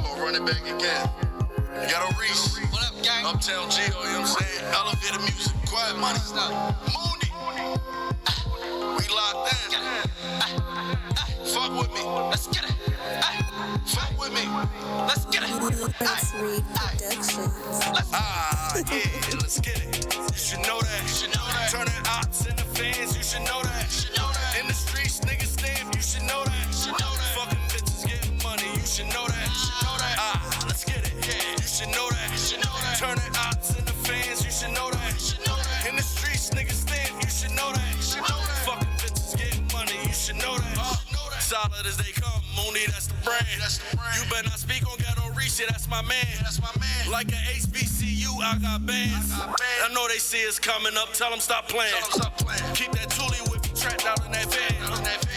gonna run it back again. You got a Reese. What up, gang? Uptown Geo, you know what I'm saying? Elevator music, quiet money. Mooney. We locked in. Fuck with me. Let's get it. Fuck with me. Let's get it. Let's read productions. Yeah, let's get it. You should know that. You should know that. Turning ops into fans, you should know that. You should know that. In the streets, niggas stamp, you should know that. You should know that. Fucking bitches getting money, you should know that. You should know that. Let's get it. Yeah, you should know that. You should know that. Turning ops into fans, you should know that. You should know that. In the streets, niggas stamp, you should know that. You should know that. Fucking bitches getting money, you should know that. Solid as they come, Mooney, that's the brand. That's the brand. You better not speak on Ghetto Reese, that's my man. That's my man. Like an HBCU, I got bands. I know they see us coming up, tell them stop playing. Keep that Thule with me trapped out in that van.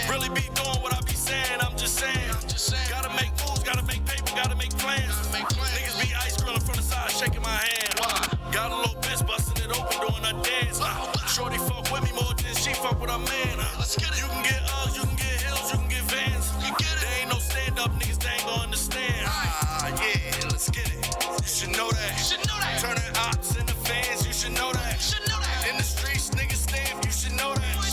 Really be doing what I be saying, I'm just saying. Gotta make moves, gotta make paper, gotta make plans. Niggas be ice grilling from the side, shaking my hand. Got a little bitch busting it open, doing her dance. Shorty fuck with me more than she fuck with her man. You can get Uggs, you can get Hills, you can get Vans. There ain't no stand-up, niggas they ain't gonna understand. Yeah, let's get it. You should know that. Turning ops into fans, you should know that. In the streets, niggas stamp, you should know that.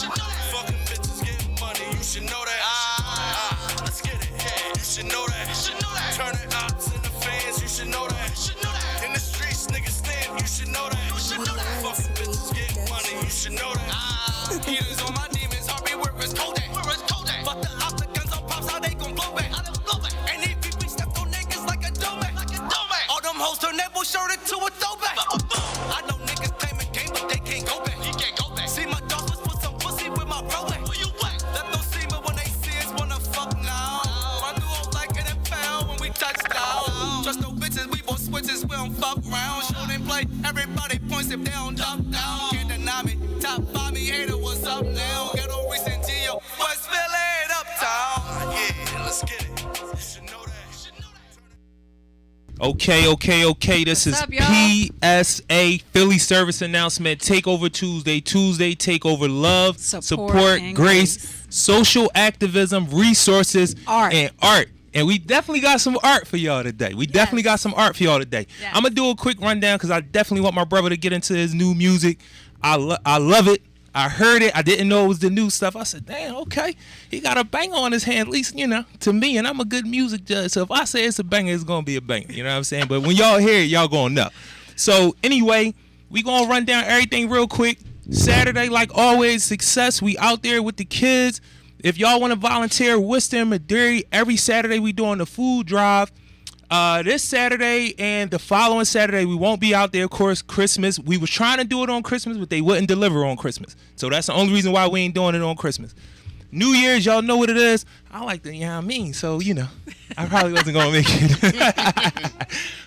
Fucking bitches getting money, you should know that. Let's get it. You should know that. Turning ops into fans, you should know that. In the streets, niggas stamp, you should know that. Fucking bitches getting money, you should know that. Heaters on my demons, heartbeat, where is Kodak? Fuck the ops, the guns on pops, how they gon' blow back? And these people stepped on niggas like a domain. All them hoes turn that shirt into a throwback. I know niggas claiming game, but they can't go back. See my dogs was put some pussy with my bro. Let them see me when they see us, wanna fuck now. I knew I was like in a pound when we touched down. Trust no bitches, we both switches, we don't fuck around. Show them play, everybody points if they don't duck down. Can't deny me, top 5 me hater, what's up now? Ghetto recent Geo, West Philly, uptown. Yeah, let's get it. You should know that. Okay. This What's is up, y'all? PSA Philly service announcement. Takeover Tuesday, Takeover Love, support, and grace, social activism, resources, Art. and art. And we definitely got some art for y'all today. Yes. I'm gonna do a quick rundown because I definitely want my brother to get into his new music. I love it. I heard it. I didn't know it was the new stuff. I said, damn, okay. He got a banger on his hand, at least, to me. And I'm a good music judge. So if I say it's a banger, it's going to be a banger. You know what I'm saying? But when y'all hear it, y'all going to know. So anyway, we going to run down everything real quick. Saturday, like always, success. We out there with the kids. If y'all want to volunteer, Worcester and Madrid, every Saturday we doing the food drive. This Saturday and the following Saturday, we won't be out there, of course, Christmas. We was trying to do it on Christmas, but they wouldn't deliver on Christmas. So that's the only reason why we ain't doing it on Christmas. New Year's, y'all know what it is. I like the, so, I probably wasn't going to make it.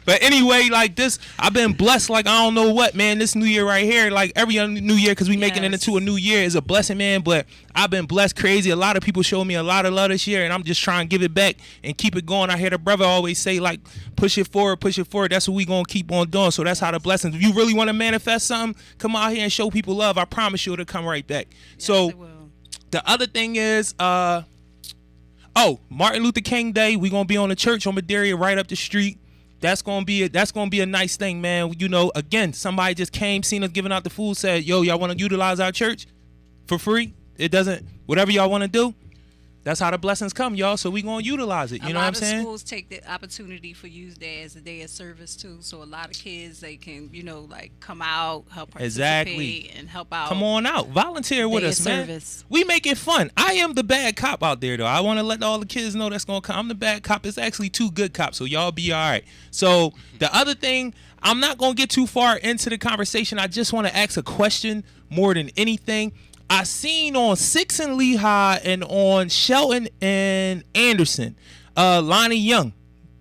But anyway, like this, I've been blessed like I don't know what, man. This new year right here, like every other new year, because we making it into a new year is a blessing, man. But I've been blessed crazy. A lot of people showed me a lot of love this year, and I'm just trying to give it back and keep it going. I hear the brother always say, like, push it forward. That's what we going to keep on doing. So that's how the blessings. If you really want to manifest something, come out here and show people love. I promise you it'll come right back. Yes, so it will. The other thing is, Martin Luther King Day. We gonna be on the church on Madeira right up the street. That's gonna be a nice thing, man. Again, somebody just came, seen us giving out the food, said, "Yo, y'all want to utilize our church for free? It doesn't. Whatever y'all want to do." That's how the blessings come, y'all. So we gonna utilize it. You know what I'm saying? A lot of schools take the opportunity for Youth Day as a day of service too. So a lot of kids, they can, come out, help participate, and help out. Come on out, volunteer with us, man. Service. We make it fun. I am the bad cop out there, though. I want to let all the kids know that's gonna come. I'm the bad cop. It's actually two good cops, so y'all be all right. So the other thing, I'm not gonna get too far into the conversation. I just want to ask a question more than anything. I seen on 6 and Lehigh and on Shelton and Anderson, Lonnie Young,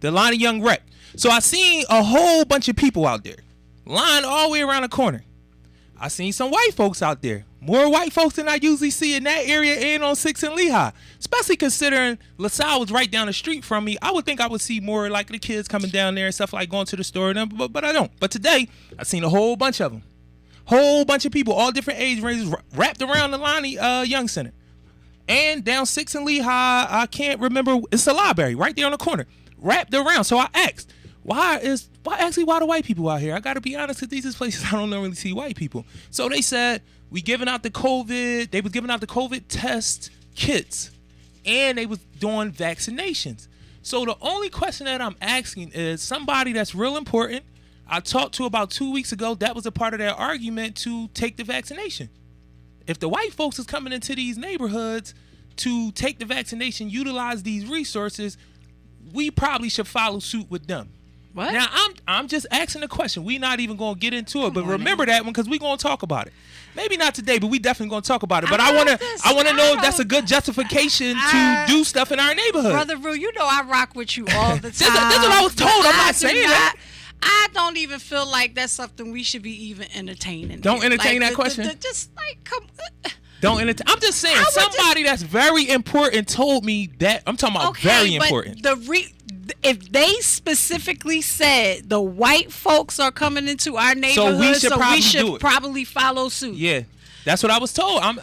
the Lonnie Young wreck. So I seen a whole bunch of people out there, lined all the way around the corner. I seen some white folks out there, more white folks than I usually see in that area and on 6 and Lehigh, especially considering LaSalle was right down the street from me. I would think I would see more like the kids coming down there and stuff like going to the store, but I don't. But today, I seen a whole bunch of them. Whole bunch of people, all different age ranges, wrapped around the Lonnie Young Center. And down 6 and Lehigh, I can't remember, it's the library right there on the corner. wrapped around. So I asked, why the white people out here? I got to be honest, because these is places I don't normally see white people. So they said, they was giving out the COVID test kits, and they was doing vaccinations. So the only question that I'm asking is somebody that's real important, I talked to about 2 weeks ago, that was a part of their argument to take the vaccination. If the white folks is coming into these neighborhoods to take the vaccination, utilize these resources, we probably should follow suit with them. What? Now, I'm just asking a question. We not even going to get into it, but remember that one because we going to talk about it. Maybe not today, but we definitely going to talk about it. But I want to know if that's a good justification to do stuff in our neighborhood. Brother Rue, you know I rock with you all the time. That's what I was told. I'm not saying that. I don't even feel like that's something we should be even entertaining. Don't entertain that question. Just like, come. Don't entertain. I'm just saying, somebody that's very important told me that. I'm talking about very important. If they specifically said the white folks are coming into our neighborhood, so we should probably follow suit. Yeah, that's what I was told. I'm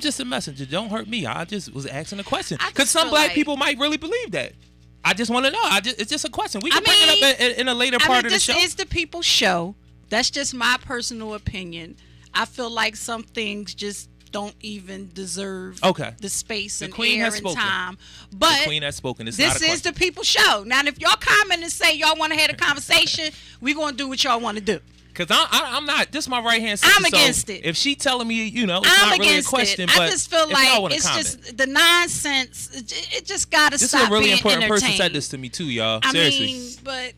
just a messenger. Don't hurt me. I just was asking a question because some black people might really believe that. I just want to know. It's just a question. We can bring it up in a later part of the show. This is the people's show. That's just my personal opinion. I feel like some things just don't even deserve the space and air and time. But the Queen has spoken. This is the people's show. Now, if y'all comment and say y'all want to have a conversation, we're going to do what y'all want to do. Because I'm not, this is my right hand sister. I'm against it. If she telling me, it's I'm not really a question. But I just feel like it's just the nonsense. It just got to stop being entertained. This is a really important person said this to me too, y'all. Seriously. I mean, but...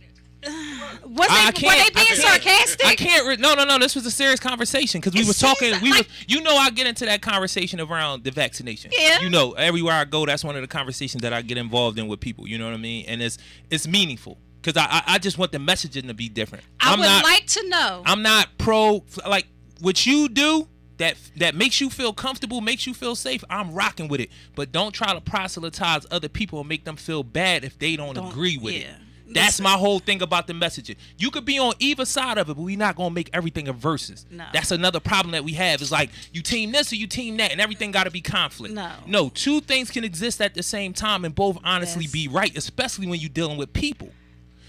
were they being sarcastic? I can't. No. This was a serious conversation because we was talking. I get into that conversation around the vaccination. Yeah. Everywhere I go, that's one of the conversations that I get involved in with people. You know what I mean? And it's meaningful because I just want the messaging to be different. I would like to know. I'm not pro like what you do. That makes you feel comfortable, makes you feel safe. I'm rocking with it, but don't try to proselytize other people and make them feel bad if they don't agree with it. That's my whole thing about the messaging. You could be on either side of it, but we're not going to make everything a versus. No. That's another problem that we have. It's like you team this or you team that, and everything got to be conflict. No, two things can exist at the same time and both honestly be right, especially when you're dealing with people.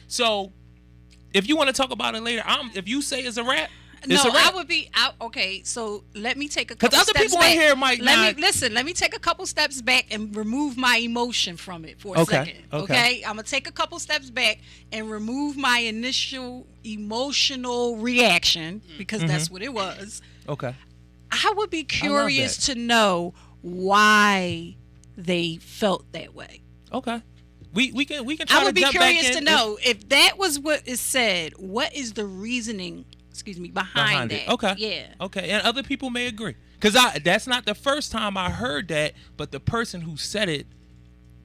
So if you want to talk about it later, if you say it's a wrap, it's a wrap. I would be out. Okay, so let me take a couple steps back. Because other people in here might Let me take a couple steps back and remove my emotion from it for a second. Okay? I'm going to take a couple steps back and remove my initial emotional reaction because that's what it was. Okay. I would be curious to know why they felt that way. Okay. We can try I would to be jump curious back in to know if that was what is said, what is the reasoning behind that. Okay. Yeah. Okay. And other people may agree. Because that's not the first time I heard that, but the person who said it,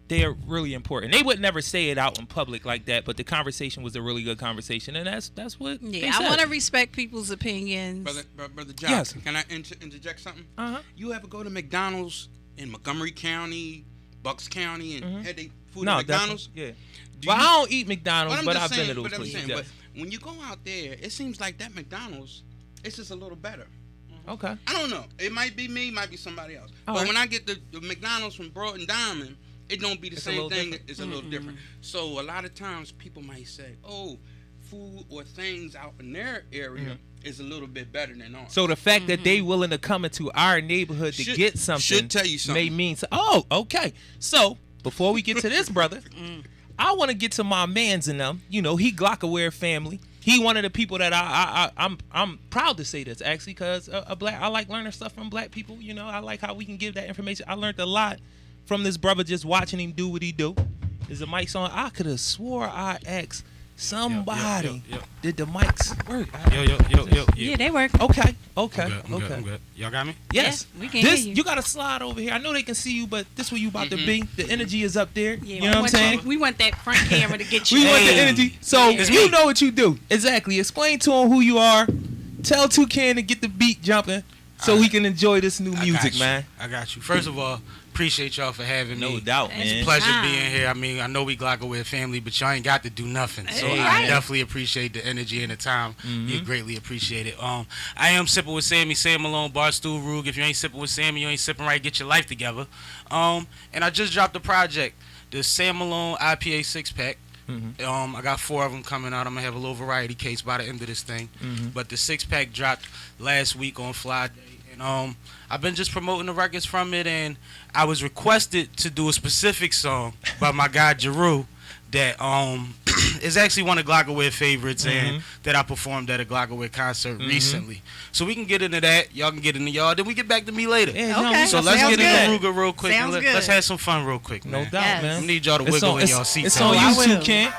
they're really important. They would never say it out in public like that, but the conversation was a really good conversation, and that's what they said. I want to respect people's opinions. Brother Josh, can I interject something? Uh-huh. You ever go to McDonald's in Montgomery County, Bucks County, and had they food at McDonald's? Yeah. I don't eat McDonald's, but I've been to those places. But when you go out there, it seems like that McDonald's, it's just a little better. Okay. I don't know. It might be me, might be somebody else. All but when I get the McDonald's from Broad and Diamond, it don't be the same thing. Different. It's a little different. So a lot of times people might say, oh, food or things out in their area is a little bit better than ours. So the fact that they willing to come into our neighborhood to get something should tell you something. May mean okay. So before we get to this, brother, I want to get to my mans and them. He Glock-aware family. He one of the people that I'm proud to say this actually because I like learning stuff from black people. I like how we can give that information. I learned a lot from this brother just watching him do what he do. Is the mics on? I could have swore I asked somebody did the mics work. Yo. Yeah, they work. Okay. I'm good. Y'all got me? Yes. Yeah, we can hear you. You got to slide over here. I know they can see you, but this where you about to be. The energy is up there. Yeah, you know what I'm saying? We want that front camera to get you. We want the energy. So you know what you do. Exactly. Explain to them who you are. Tell Toucan to get the beat jumping so we can enjoy this new music, man. I got you. First of all, appreciate y'all for having me. No doubt, man. It's a pleasure being here. I mean, I know we Glock-aware family, but y'all ain't got to do nothing. So I definitely appreciate the energy and the time. You greatly appreciate it. I am sipping with Sammy, Sam Malone, Barstool Rug. If you ain't sipping with Sammy, you ain't sipping right. Get your life together. And I just dropped a project. the Sam Malone IPA 6-pack. I got 4 of them coming out. I'm gonna have a little variety case by the end of this thing. But the 6-pack dropped last week on Friday, and I've been just promoting the records from it. And I was requested to do a specific song by my guy Jarue that is actually one of Glockaware favorites, and that I performed at a Glockaware concert recently. So we can get into that. Y'all can get into y'all. Then we get back to me later. Okay. So let's Sounds get into good. Ruger real quick. Sounds and good. let's have some fun real quick, man. No doubt, man. I need y'all to wiggle in y'all seats. It's on YouTube, Ken.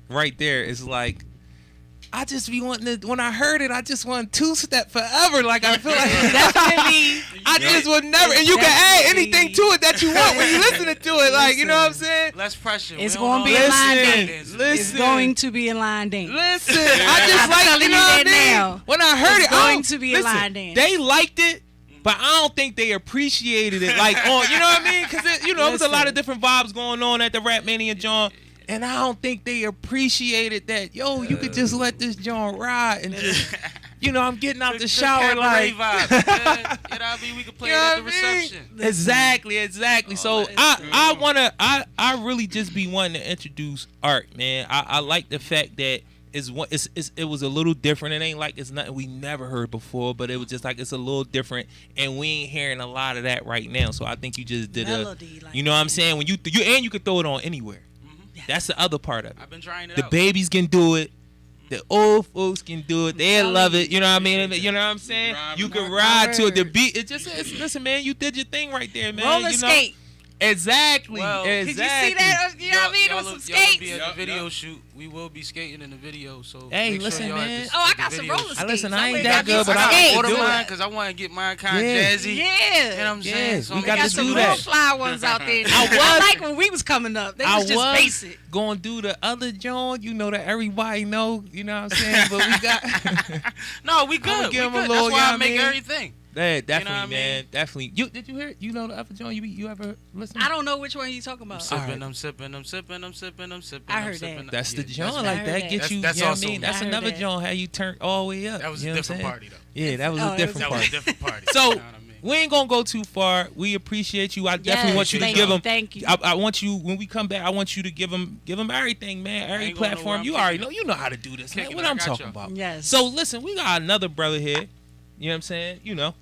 Right there is like, I just be wanting to, when I heard it, I just want 2-step forever. Like, I feel like definitely. I just would never, and you can add anything to it that you want when you listening to it. Like, you know what I'm saying? Less pressure. It's going to be a line dance. Listen. It's going to be a line dance. Listen, I just like, you know what I mean? Now. When I heard it's it, going to be a line dance. They liked it, but I don't think they appreciated it. Like, on, you know what I mean? Because, you know, there was a lot of different vibes going on at the Rap Mania John. And I don't think they appreciated that. Yo, you could just let this joint ride and just, you know, I'm getting out the shower like. Vibe. You know what I mean? We could play it at the reception. Exactly. So I really just be wanting to introduce art, man. I like the fact that it was a little different. It ain't like it's nothing we never heard before, but it was just like it's a little different, and we ain't hearing a lot of that right now. So I think you just did melody, you know what I'm saying? When you could throw it on anywhere. That's the other part of it. I've been trying it the out. babies can do it. The old folks can do it. They love it. You know what I mean? You know what I'm saying? You can ride to it. The beat. Listen, man. You did your thing right there, man. Roller you know? skate. Exactly. Well, exactly. Did you see that? You know what I mean? It was some skates. Be at the video shoot. We will be skating in the video. So Hey, make listen, sure y'all man. at Oh, I the got some video roller shoot. skates. Listen, I ain't went that and got good, me but some I skates. Order do mine it. because I want to get mine kind of Yeah. jazzy. Yeah. You know what I'm saying? Yeah, So we I'm got gonna to Got do some that. real fly ones out there. I I was- like when we was coming up. They was just basic. Going to do the other joint, you know, that everybody know, you know what I'm saying? But we got... No, we I'ma good. We give 'em a good. little, That's why you know I what I make mean? everything. Yeah, definitely, You know what I man. mean? Definitely. Did you hear it? You know the other joint you ever listen? I don't know which one you talking about. I'm sipping. I heard that. That's the Yeah, joint I like heard that. that. Get you, That's you know what I also mean? me. That's I heard another that. joint how you turn all the way up. That was you a know what I'm different saying? party, though. Yeah, that was Oh, a it different That was party. a different party. So, You know what I mean? we ain't gonna go too far. We appreciate you. I definitely want you to thank give you, them. thank you. I want you when we come back. I want you to give them everything, man. Every ain't gonna know where platform. I'm You already kicking know. You know how to do this, man. Kicking What it, I I'm got talking y'all. about. Yes. So listen, we got another brother here. You know what I'm saying? You know,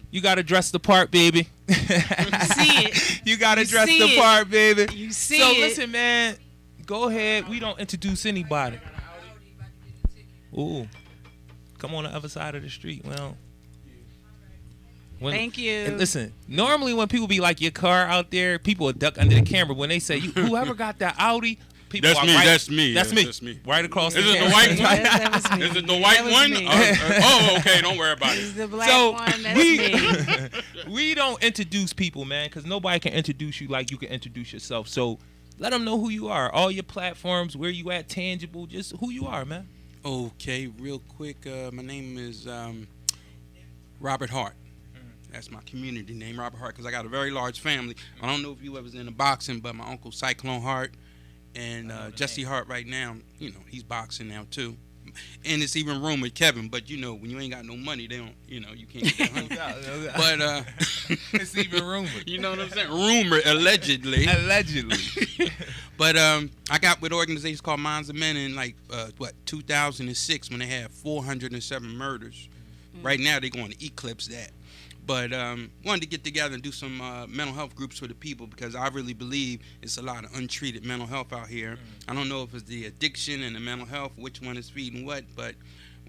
you gotta dress the part, baby. You see it. You gotta You dress see the it. part, baby. You see So it. listen, man. Go ahead. We don't introduce anybody. Ooh, come on the other side of the street. Well. Thank you. And listen, normally when people be like your car out there, people will duck under the camera. When they say, whoever got that Audi, people That's are me, right. that's me, That's yeah, me. that's me. Right across Is the it the camera. white one? That was me. Is it the white That was one? me. Oh, okay. Don't worry about It's it. the black So one. That's we me. we don't introduce people, man, because nobody can introduce you like you can introduce yourself. So let them know who you are. All your platforms, where you at, tangible, just who you are, man. Okay, real quick. My name is Robert Hart. That's my community name, Robert Hart, because I got a very large family. I don't know if you ever was into boxing, but my uncle Cyclone Hart and Jesse Hart right now, you know, he's boxing now too. And it's even rumored Kevin, but you know, when you ain't got no money, they don't, you know, you can't get $100. But It's even rumored. you know what I'm saying? Rumored, allegedly. Allegedly. But I got with organizations called Minds of Men in 2006 when they had 407 murders. Right now they're going to eclipse that. But wanted to get together and do some mental health groups for the people because I really believe it's a lot of untreated mental health out here. I don't know if it's the addiction and the mental health, which one is feeding what, but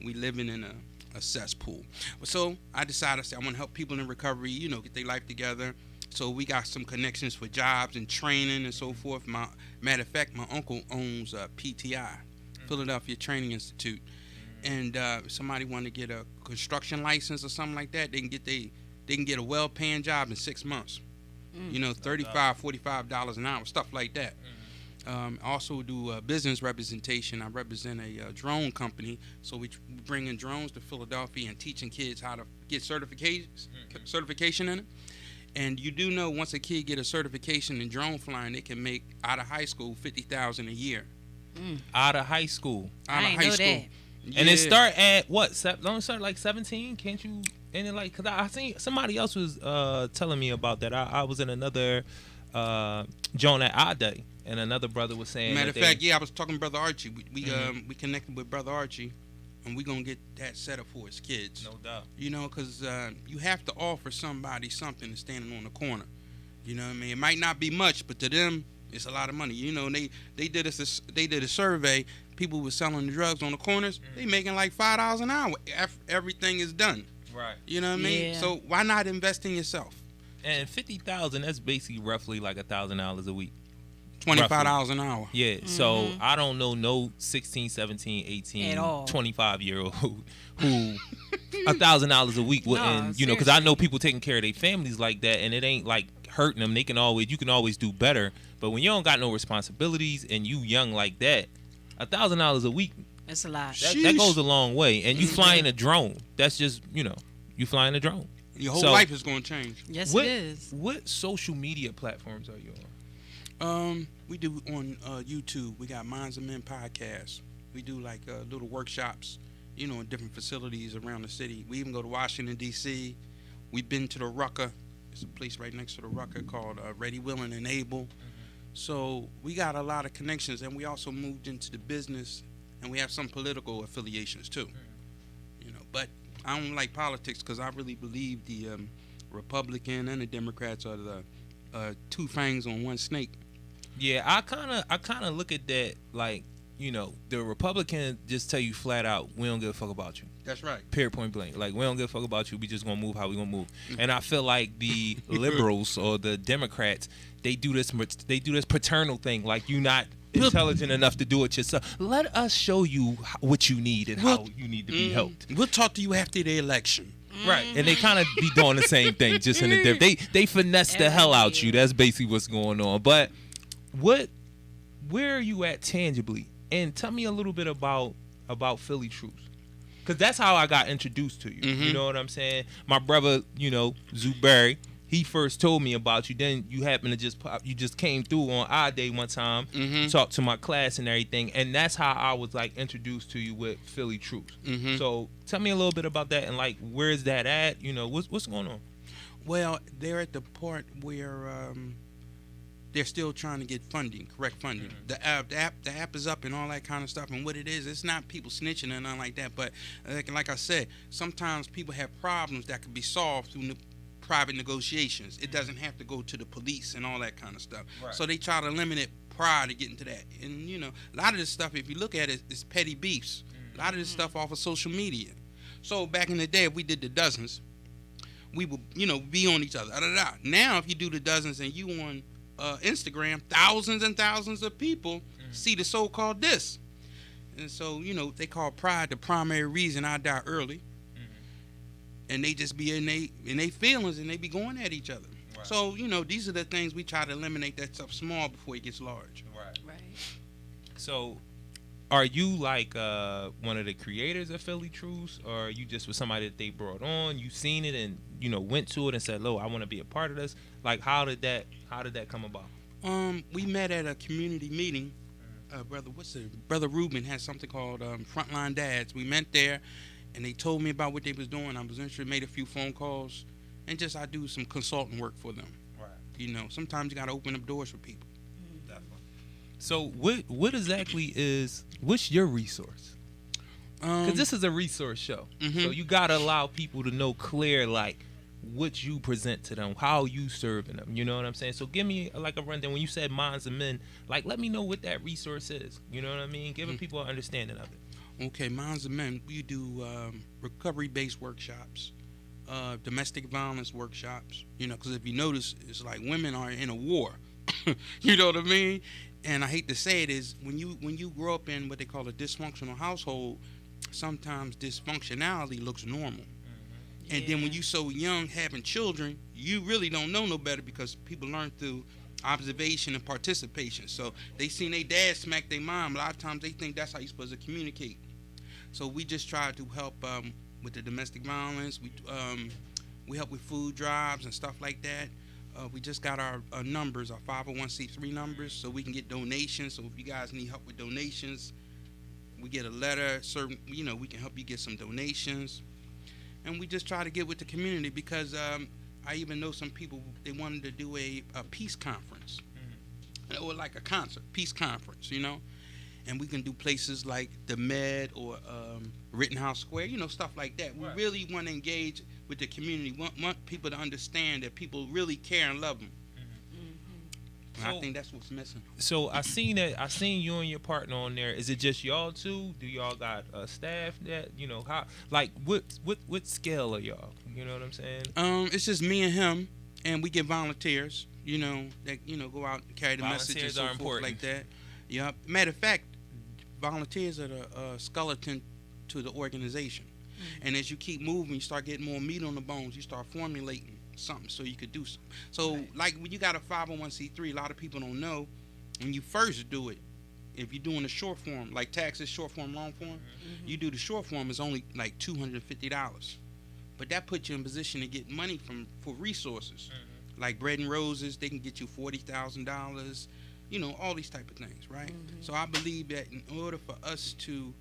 we living in a cesspool. So I decided I want to help people in recovery, you know, get their life together. So we got some connections for jobs and training and so forth. Matter of fact, my uncle owns PTI, Philadelphia Training Institute. And if somebody want to get a construction license or something like that, they can get a well-paying job in 6 months. You know, $35, $45 an hour, stuff like that. Also do business representation. I represent a drone company, so we bring in drones to Philadelphia and teaching kids how to get certification in it. And you do know once a kid get a certification in drone flying, they can make out of high school $50,000 a year. Out of high school. Out I of ain't high know school. that. And it Yeah. start at what? Don't it start like 17? Can't you? And it like, cause I seen somebody else was telling me about that. I was in another joint at our day, and another brother was saying. Matter of that fact, I was talking to Brother Archie. We connected with Brother Archie, and we gonna get that set up for his kids. no doubt. You know, because you have to offer somebody something that's standing on the corner. You know what I mean? It might not be much, but to them, it's a lot of money. You know, and they did a survey. People were selling the drugs on the corners. They making like $5 an hour after everything is done. Right. You know what I mean? Yeah. So why not invest in yourself? And 50,000, that's basically roughly like $1,000 a week. $25 an hour. Yeah. So I don't know no 16, 17, 18, At all. 25-year-old who $1,000 a week wouldn't, you know, because I know people taking care of their families like that, and it ain't like hurting them. You can always do better. But when you don't got no responsibilities and you young like that, $1,000 a week, That's a lot. that goes a long way. And you flying a drone. That's just, you know, you flying a drone. Your whole So- life is going to change. Yes, What, it is. what social media platforms are you on? We do on YouTube. We got Minds of Men podcast. We do like little workshops, you know, in different facilities around the city. We even go to Washington, D.C. We've been to the Rucker. It's a place right next to the Rucker called Ready, Willing, and Able. So we got a lot of connections, and we also moved into the business, and we have some political affiliations too. You know, but I don't like politics because I really believe the Republican and the Democrats are the two fangs on one snake. Yeah, I kind of look at that like the Republicans just tell you flat out, we don't give a fuck about you. That's right. Period, point blank. Like, we don't give a fuck about you. We just gonna move how we gonna move. And I feel like the liberals or the Democrats, they do this paternal thing. Like, you not intelligent enough to do it yourself. Let us show you what you need and how you need to be helped. We'll talk to you after the election. Right, and they kind of be doing the same thing, just in a different. They finesse the hell out you. That's basically what's going on. But where are you at tangibly? And tell me a little bit about Philly Truth, because that's how I got introduced to you. You know what I'm saying? My brother, Zuberry, he first told me about you. Then you happened to just came through on our day one time, talked to my class and everything, and that's how I was like introduced to you with Philly Truth. So tell me a little bit about that, and like, where is that at? What's going on? Well, they're at the part where they're still trying to get correct funding. The app is up and all that kind of stuff. And what it is, it's not people snitching or nothing like that. But like I said, sometimes people have problems that can be solved through private negotiations. It doesn't have to go to the police and all that kind of stuff. Right. So they try to eliminate prior to getting to that. And a lot of this stuff, if you look at it, is petty beefs. A lot of this stuff off of social media. So back in the day, if we did the dozens, we would be on each other. Now if you do the dozens and you on Instagram, thousands and thousands of people see the so-called diss. And so they call pride the primary reason I die early. And they just be in they feelings, and they be going at each other. Right. So these are the things we try to eliminate that stuff small before it gets large. Right. So are you like one of the creators of Philly Truths, or are you just with somebody that they brought on, you seen it and went to it and said, I want to be a part of this? Like, how did that come about? We met at a community meeting. Brother Ruben has something called Frontline Dads. We met there, and they told me about what they was doing. I was interested, made a few phone calls, and I do some consulting work for them. Right. Sometimes you got to open up doors for people. Definitely. So what exactly what's your resource? Because this is a resource show. So you got to allow people to know clear, like, what you present to them, how you serving them. You know what I'm saying? So give me like a rundown. When you said Minds of Men, like, let me know what that resource is. You know what I mean? Giving people an understanding of it. Okay, Minds of Men, we do recovery-based workshops, domestic violence workshops, because if you notice, it's like women are in a war. You know what I mean? And I hate to say it, is when you grow up in what they call a dysfunctional household, sometimes dysfunctionality looks normal. And then when you so young having children, you really don't know no better, because people learn through observation and participation. So they seen their dad smack their mom. A lot of times they think that's how you're supposed to communicate. So we just try to help with the domestic violence. We help with food drives and stuff like that. We just got our numbers, our 501c3 numbers, so we can get donations. So if you guys need help with donations, we get a letter. We can help you get some donations. And we just try to get with the community, because I even know some people, they wanted to do a peace conference, or like a concert, peace conference, And we can do places like the Med or Rittenhouse Square, stuff like that. Right. We really want to engage with the community. Want people to understand that people really care and love them. And I think that's what's missing. So I seen you and your partner on there. Is it just y'all two? Do y'all got staff that how? Like, what scale are y'all? You know what I'm saying? It's just me and him, and we get volunteers. That go out and carry the message and so forth like that. Yeah. Matter of fact, volunteers are the skeleton to the organization. And as you keep moving, you start getting more meat on the bones. You start formulating something so you could do something. So like when you got a 501c3, a lot of people don't know when you first do it, if you're doing the short form, like taxes, short form, long form, you do the short form, is only like $250. But that puts you in position to get money for resources. Like Bread and Roses, they can get you $40,000, all these type of things, right? So I believe that in order for us to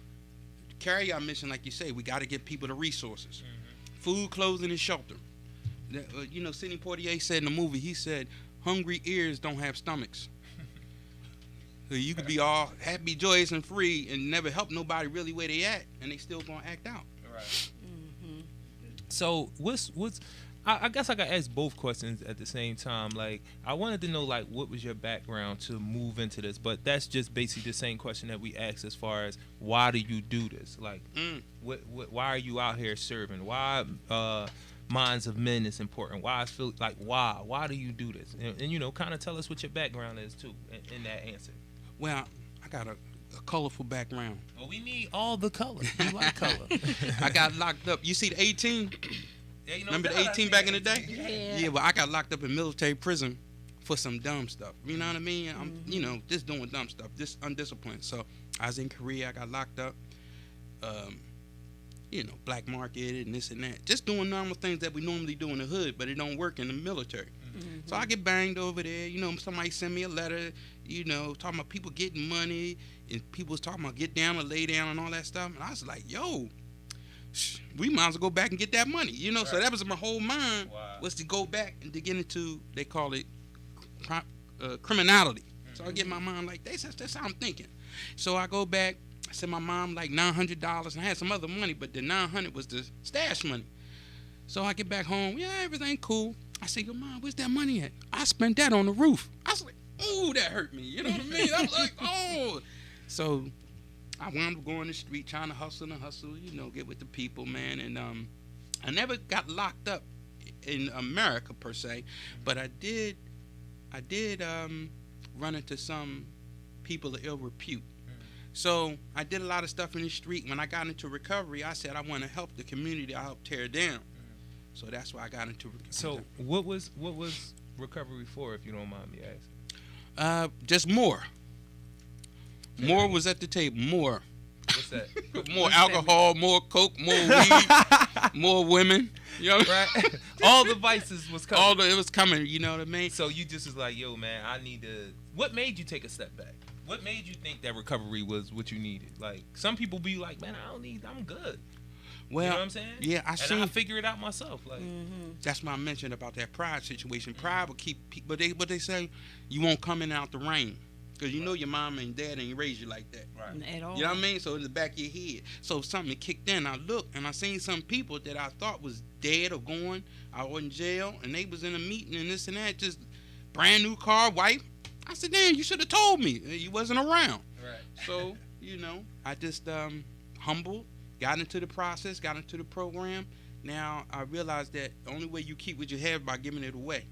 carry our mission, like you say, we got to give people the resources. Food, clothing, and shelter. Sidney Poitier said in the movie, he said, hungry ears don't have stomachs. So you could be all happy, joyous, and free and never help nobody really where they at, and they still gonna act out. Right. So what's I guess I could ask both questions at the same time. Like, I wanted to know, like, what was your background to move into this? But that's just basically the same question that we asked as far as why do you do this? Like, why are you out here serving? Why Minds of Men is important? Why why do you do this? And you know, kind of tell us what your background is too in that answer. Well, I got a colorful background. Well, we need all the color. We like color. I got locked up. You see the 18? Yeah, you know, Remember the 18 back in the day? Yeah. Yeah, well, I got locked up in military prison for some dumb stuff. You know what I mean? I'm, you know, just doing dumb stuff, just undisciplined. So I was in Korea. I got locked up. You know, black market and this and that. Just doing normal things that we normally do in the hood, but it don't work in the military. So I get banged over there. You know, somebody send me a letter, you know, talking about people getting money, and people was talking about get down or lay down and all that stuff. And I was like, yo, we might as well go back and get that money, you know. Right. So that was my whole mind, was to go back and to get into, they call it criminality. So I get my mind like, that's how I'm thinking. So I go back, I sent my mom like $900, and I had some other money, but the $900 was the stash money. So I get back home, yeah, everything cool. I say, yo, Mom, where's that money at? I spent that on the roof. I was like, ooh, that hurt me, you know what I mean? I was like, oh. So I wound up going the street trying to hustle, you know, get with the people, man. And I never got locked up in America per se, but I did run into some people of ill repute. So I did a lot of stuff in the street. When I got into recovery, I said I want to help the community. I help tear it down. So that's why I got into recovery. So what was recovery for, if you don't mind me asking? Just more. More was at the table. More. What's that? More alcohol, more coke, more weed, more women. You know? Right. All the vices was coming. It was coming. You know what I mean? So you just was like, yo, man, I need to. What made you take a step back? What made you think that recovery was what you needed? Like, some people be like, man, I'm good. Well, you know what I'm saying? Yeah, I figure it out myself. Like, that's why I mentioned about that pride situation. Pride will keep, but they say you won't come in out the rain, because you know your mom and dad ain't raised you like that. Right. At all. You know what I mean? So in the back of your head. So if something kicked in, I looked and I seen some people that I thought was dead or going, I was in jail, and they was in a meeting and this and that, just brand new car, white. I said, damn, you should have told me. You wasn't around. Right. So, you know, I just humbled, got into the process, got into the program. Now I realized that the only way you keep what you have by giving it away.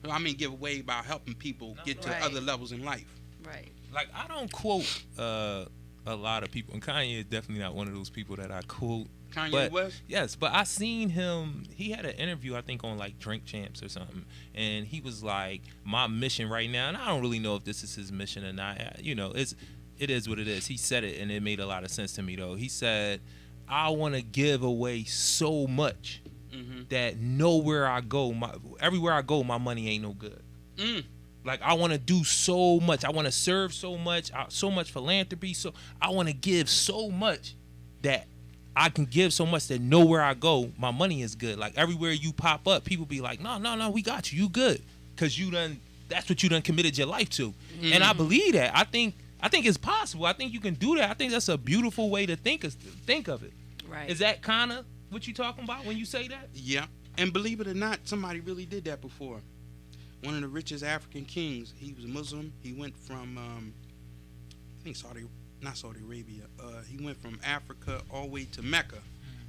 I mean, give away by helping people get to other levels in life. Right. Like, I don't quote a lot of people, and Kanye is definitely not one of those people that I quote. Kanye West? Yes, but I seen him. He had an interview, I think, on like Drink Champs or something, and he was like, "My mission right now," and I don't really know if this is his mission or not. You know, it is what it is. He said it, and it made a lot of sense to me, though. He said, "I want to give away so much that everywhere I go, my money ain't no good." Like, I want to do so much. I want to serve so much. So much philanthropy. So I want to give so much that I can give so much that nowhere I go, my money is good. Like, everywhere you pop up, people be like, no, we got you. You good. Because that's what you done committed your life to. And I believe that. I think it's possible. I think you can do that. I think that's a beautiful way to think of it. Right. Is that kind of what you talking about when you say that? Yeah. And believe it or not, somebody really did that before. One of the richest African kings, he was a Muslim. He went from, I think not Saudi Arabia. He went from Africa all the way to Mecca.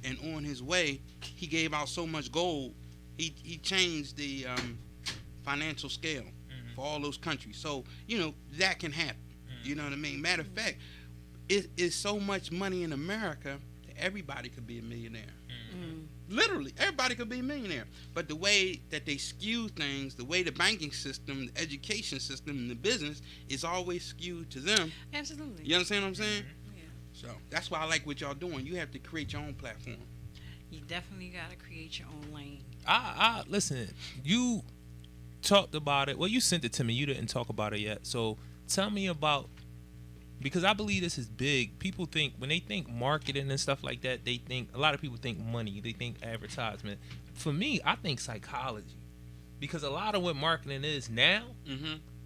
And on his way, he gave out so much gold, he changed the financial scale for all those countries. So, you know, that can happen. You know what I mean? Matter of fact, it is so much money in America that everybody could be a millionaire. Literally, everybody could be a millionaire. But the way that they skew things, the way the banking system, the education system, and the business is always skewed to them. Absolutely. You understand what I'm saying? Yeah. So that's why I like what y'all doing. You have to create your own platform. You definitely got to create your own lane. I listen, you talked about it. Well, you sent it to me. You didn't talk about it yet. So tell me about, because I believe this is big. People think, when they think marketing and stuff like that, a lot of people think money. They think advertisement. For me, I think psychology. Because a lot of what marketing is now,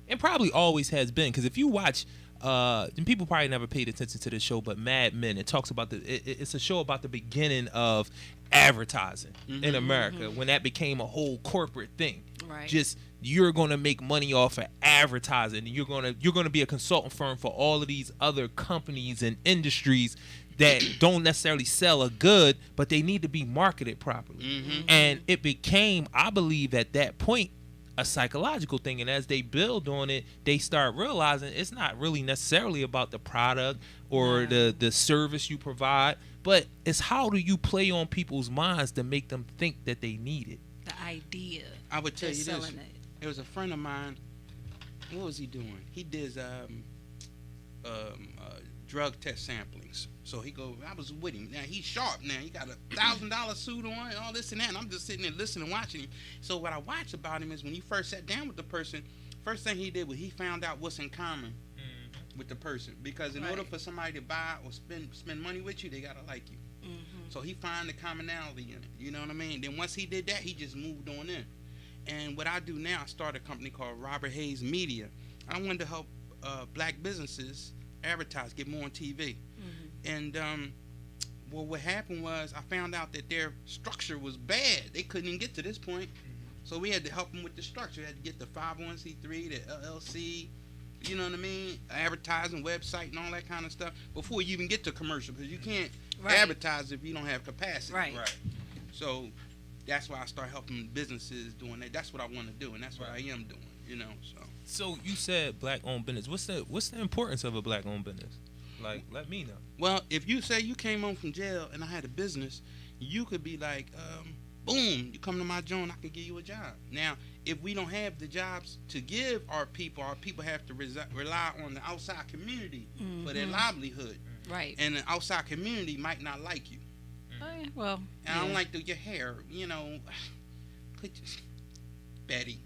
and probably always has been, because if you watch and people probably never paid attention to this show, but Mad Men. It talks about it's a show about the beginning of advertising in America when that became a whole corporate thing. Right. Just you're gonna make money off of advertising, and you're gonna be a consultant firm for all of these other companies and industries that don't necessarily sell a good, but they need to be marketed properly. And it became, I believe, at that point, a psychological thing. And as they build on it, they start realizing it's not really necessarily about the product or the service you provide, but it's how do you play on people's minds to make them think that they need it. The idea. I would tell you this. Selling it. There was a friend of mine. What was he doing? He did drug test samplings. So I was with him. Now he's sharp. Now he got a $1,000 suit on, and all this and that. And I'm just sitting there listening, watching him. So what I watched about him is when he first sat down with the person, first thing he did was he found out what's in common with the person. Because in order for somebody to buy or spend money with you, they gotta like you. So he found the commonality in it. You know what I mean? Then once he did that, he just moved on in. And what I do now, I started a company called Robert Hayes Media. I wanted to help black businesses advertise, get more on TV. And well, what happened was I found out that their structure was bad. They couldn't even get to this point. So we had to help them with the structure. We had to get the 501c3, the LLC, you know what I mean, advertising, website, and all that kind of stuff before you even get to commercial, because you can't advertise if you don't have capacity. Right. So that's why I started helping businesses doing that. That's what I want to do, and that's what I am doing, you know. So you said black-owned business. What's the importance of a black-owned business? Like, let me know. Well, if you say you came home from jail and I had a business, you could be like, boom, you come to my joint, I can give you a job. Now, if we don't have the jobs to give our people have to rely on the outside community for their livelihood. Right. And the outside community might not like you. Well, and I don't like your hair, you know, Betty.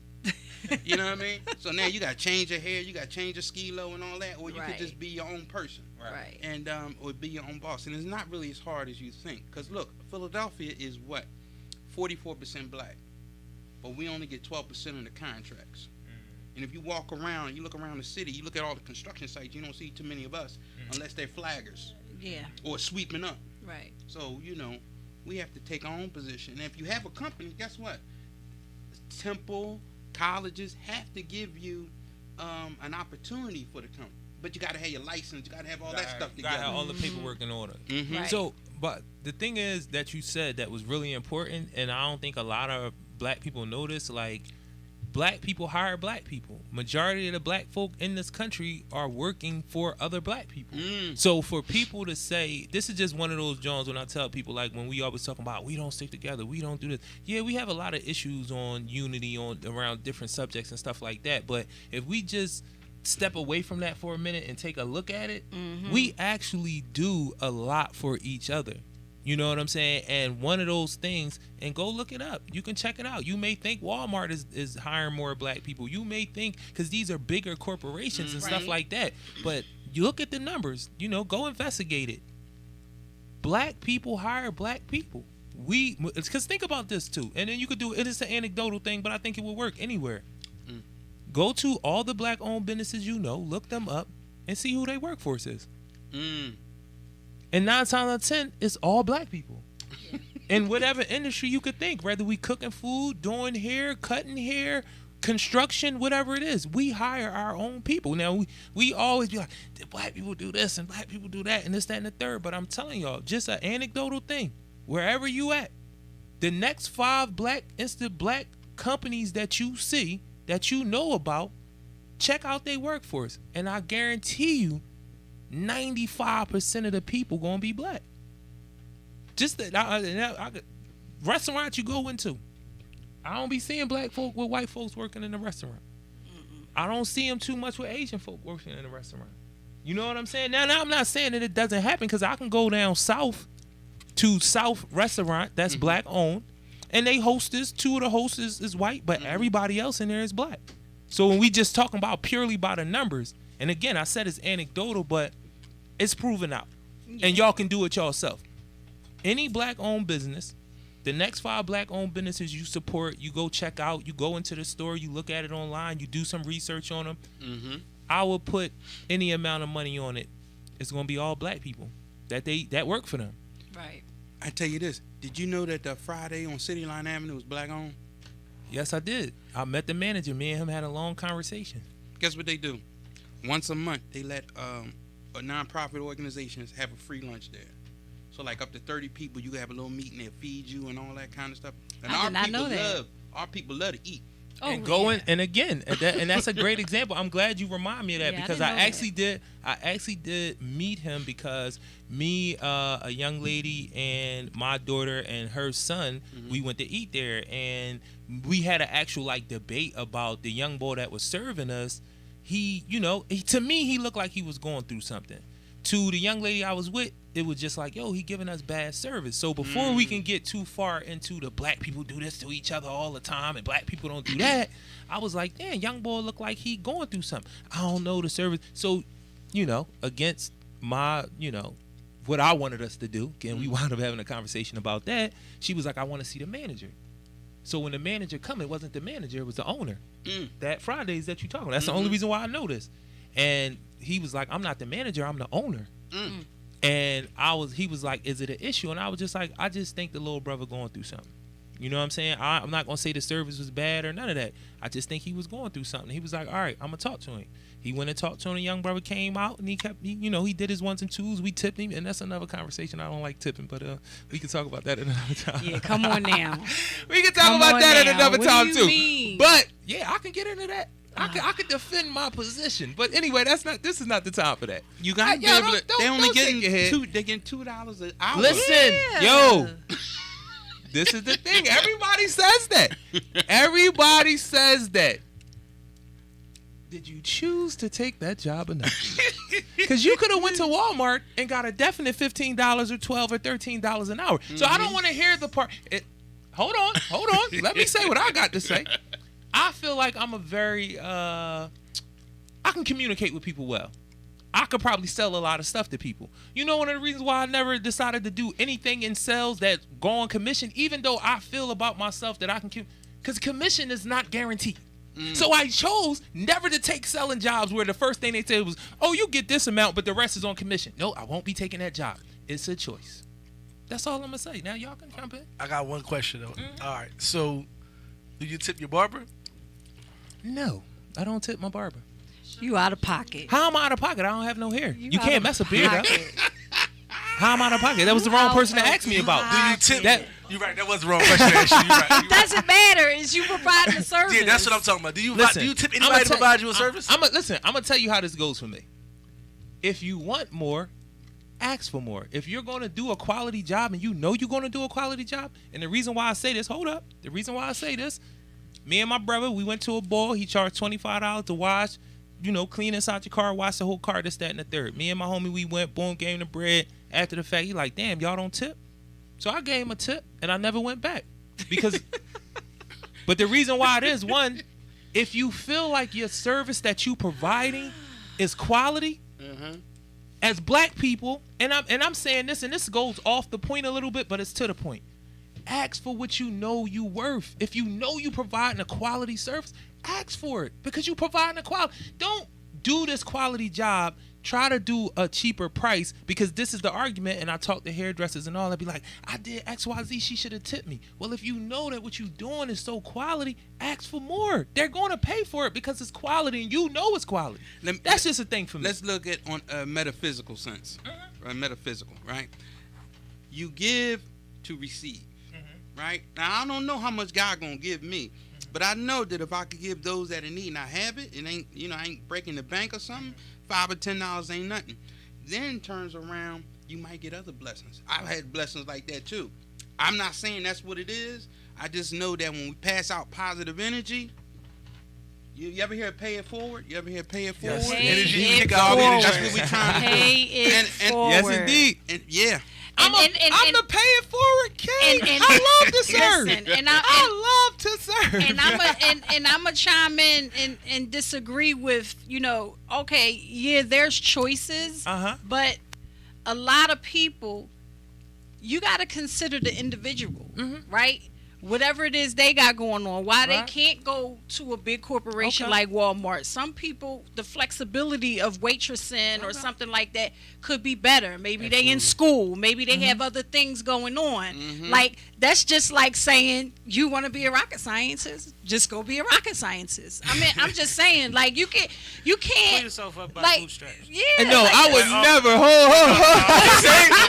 You know what I mean? So now you got to change your hair, you got to change your skilo and all that, or you could just be your own person. Right. And or be your own boss. And it's not really as hard as you think. Because look, Philadelphia is what? 44% black. But we only get 12% of the contracts. And if you walk around, you look around the city, you look at all the construction sites, you don't see too many of us unless they're flaggers. Yeah. Or sweeping up. Right. So, you know, we have to take our own position. And if you have a company, guess what? Temple, colleges have to give you an opportunity for the company. But you got to have your license. You got to have all that stuff together. You got to have all the paperwork in order. Right. So, but the thing is that you said that was really important, and I don't think a lot of black people know this. Like, black people hire black people. Majority of the black folk in this country are working for other black people. So for people to say, this is just one of those Jones when I tell people, like, when we always talking about we don't stick together, we don't do this. Yeah, we have a lot of issues on unity around different subjects and stuff like that. But if we just step away from that for a minute and take a look at it, we actually do a lot for each other. You know what I'm saying? And one of those things, and go look it up. You can check it out. You may think Walmart is hiring more black people. You may think, because these are bigger corporations and stuff like that. But you look at the numbers, you know, go investigate it. Black people hire black people. Because think about this too. And then you could do it. It's an anecdotal thing, but I think it will work anywhere. Go to all the black-owned businesses you know, look them up, and see who their workforce is. And 9 times out of 10, it's all black people. In whatever industry you could think, whether we cooking food, doing hair, cutting hair, construction, whatever it is, we hire our own people. Now, we always be like, black people do this and black people do that and this, that, and the third. But I'm telling y'all, just an anecdotal thing. Wherever you at, the next 5 black companies that you see, that you know about, check out their workforce. And I guarantee you, 95% of the people gonna be black. Just that restaurant you go into, I don't be seeing black folk with white folks working in the restaurant. I don't see them too much with Asian folk working in the restaurant. You know what I'm saying? Now I'm not saying that it doesn't happen, because I can go down south to South Restaurant that's black owned, and they hostess, 2 of the hostess is white, but everybody else in there is black. So when we just talking about purely by the numbers, and again, I said it's anecdotal, but it's proven out. And y'all can do it yourself. Any black-owned business, the next 5 black-owned businesses you support, you go check out, you go into the store, you look at it online, you do some research on them. I will put any amount of money on it. It's gonna be all black people that work for them. Right. I tell you this. Did you know that the Friday on City Line Avenue was black owned? Yes, I did. I met the manager. Me and him had a long conversation. Guess what they do? Once a month, they let nonprofit organizations have a free lunch there. So like up to 30 people, you can have a little meeting. They'll feed you and all that kind of stuff. And I did not know that. Our people love to eat. Oh, And going and again, and that's a great example. I'm glad you remind me of that Yeah, I because didn't I know actually did meet him because me, a young lady, and my daughter and her son, we went to eat there, and we had an actual like debate about the young boy that was serving us. He, to me, he looked like he was going through something. To the young lady I was with, it was just like, yo, he giving us bad service. So before we can get too far into the black people do this to each other all the time and black people don't do that, I was like, damn, young boy look like he going through something. I don't know the service. So, against my, what I wanted us to do, again, we wound up having a conversation about that. She was like, I want to see the manager. So when the manager come, it wasn't the manager, it was the owner. That Fridays that you talking about. That's the only reason why I know this. And he was like, I'm not the manager, I'm the owner. And he was like, is it an issue? And I was just like, I just think the little brother going through something. You know what I'm saying? I'm not going to say the service was bad or none of that. I just think he was going through something. He was like, all right, I'm going to talk to him. He went and talked to him. The young brother came out and he did his ones and twos. We tipped him. And that's another conversation. I don't like tipping, but we can talk about that at another time. Yeah, come on now. We can talk about that at another What time do you too. mean? But yeah, I can get into that. I could defend my position, but anyway, this is not the time for that. You got to be able to. They only getting they getting $2 an hour. Listen, yo, this is the thing. Everybody says that. Everybody says that. Did you choose to take that job or not? Because you could have went to Walmart and got a definite $15 or $12 or $13 an hour. So I don't want to hear the part. Hold on. Let me say what I got to say. I feel like I'm a very, I can communicate with people well. I could probably sell a lot of stuff to people. You know, one of the reasons why I never decided to do anything in sales that go on commission, even though I feel about myself that I can, because commission is not guaranteed. So I chose never to take selling jobs where the first thing they said was, oh, you get this amount, but the rest is on commission. No, I won't be taking that job. It's a choice. That's all I'm going to say. Now y'all can jump in. I got one question, though. All right. So, do you tip your barber? No, I don't tip my barber. You out of pocket. How am I out of pocket? I don't have no hair. You out can't of mess a beard up. pocket. How am I out of pocket? That was the wrong person to ask me about. Do you tip? That- You're right. That was the wrong question to ask you. You're right. It doesn't matter. Is you providing the service? Yeah, that's what I'm talking about. Do you Listen, do you tip I'ma anybody to tell- provide you a service? Listen, I'm gonna tell you how this goes for me. If you want more, ask for more. If you're gonna do a quality job and you know you're gonna do a quality job, and the reason why I say this, me and my brother, we went to a ball. He charged $25 to wash, clean inside your car, wash the whole car, this, that, and the third. Me and my homie, we went, boom, gave him the bread. After the fact, he like, damn, y'all don't tip. So I gave him a tip, and I never went back. Because, but the reason why it is, one, if you feel like your service that you providing is quality, as black people, and I'm saying this, and this goes off the point a little bit, but it's to the point. Ask for what you know you worth. If you know you providing a quality service, ask for it because you providing a quality. Don't do this quality job. Try to do a cheaper price because this is the argument. And I talk to hairdressers and all. I'd be like, I did XYZ. She should have tipped me. Well, if you know that what you're doing is so quality, ask for more. They're going to pay for it because it's quality and you know it's quality. That's just a thing for me. Let's look at on a metaphysical sense. Metaphysical, right? You give to receive. Right? Now, I don't know how much God gonna give me, but I know that if I could give those that are in need and I have it, it ain't, I ain't breaking the bank or something, $5 or $10 ain't nothing. Then turns around, you might get other blessings. I've had blessings like that too. I'm not saying that's what it is. I just know that when we pass out positive energy, you ever hear pay it forward? You ever hear pay it forward? Yes. Pay Energy, it kick out forward. That's what we trying to do. Pay it forward. Yes, indeed. And yeah. I'm the pay it forward king. I love to serve. Listen, I love to serve. And I'm gonna chime in and disagree with okay, yeah, there's choices, but a lot of people, you got to consider the individual, right? whatever it is they got going on. Why they Right. can't go to a big corporation Okay. like Walmart? Some people, the flexibility of waitressing or something like that could be better. Maybe they in school. Maybe they have other things going on. Like that's just like saying you want to be a rocket scientist, just go be a rocket scientist. I mean, I'm just saying, like you Pull can't yourself up by like bootstraps. yeah. No, like, I would never. Ho.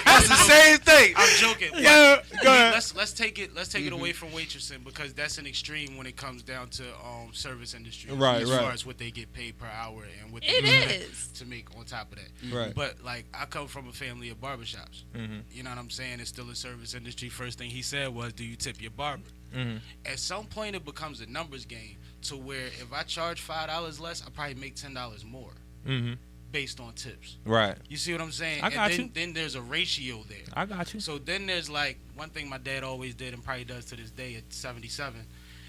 That's the same thing. I'm joking. but Yeah, go ahead. Let's take it away from waitressing because that's an extreme when it comes down to service industry. Right, as right. far as what they get paid per hour and what they It expect is. to make on top of that. Right. But like I come from a family of barbershops. You know what I'm saying? It's still a service industry. First thing he said was, "Do you tip your barber?" At some point, it becomes a numbers game to where if I charge $5 less, I probably make $10 more based on tips. Right. You see what I'm saying? I got and you. then there's a ratio there. I got you. So then there's like one thing my dad always did and probably does to this day at 77.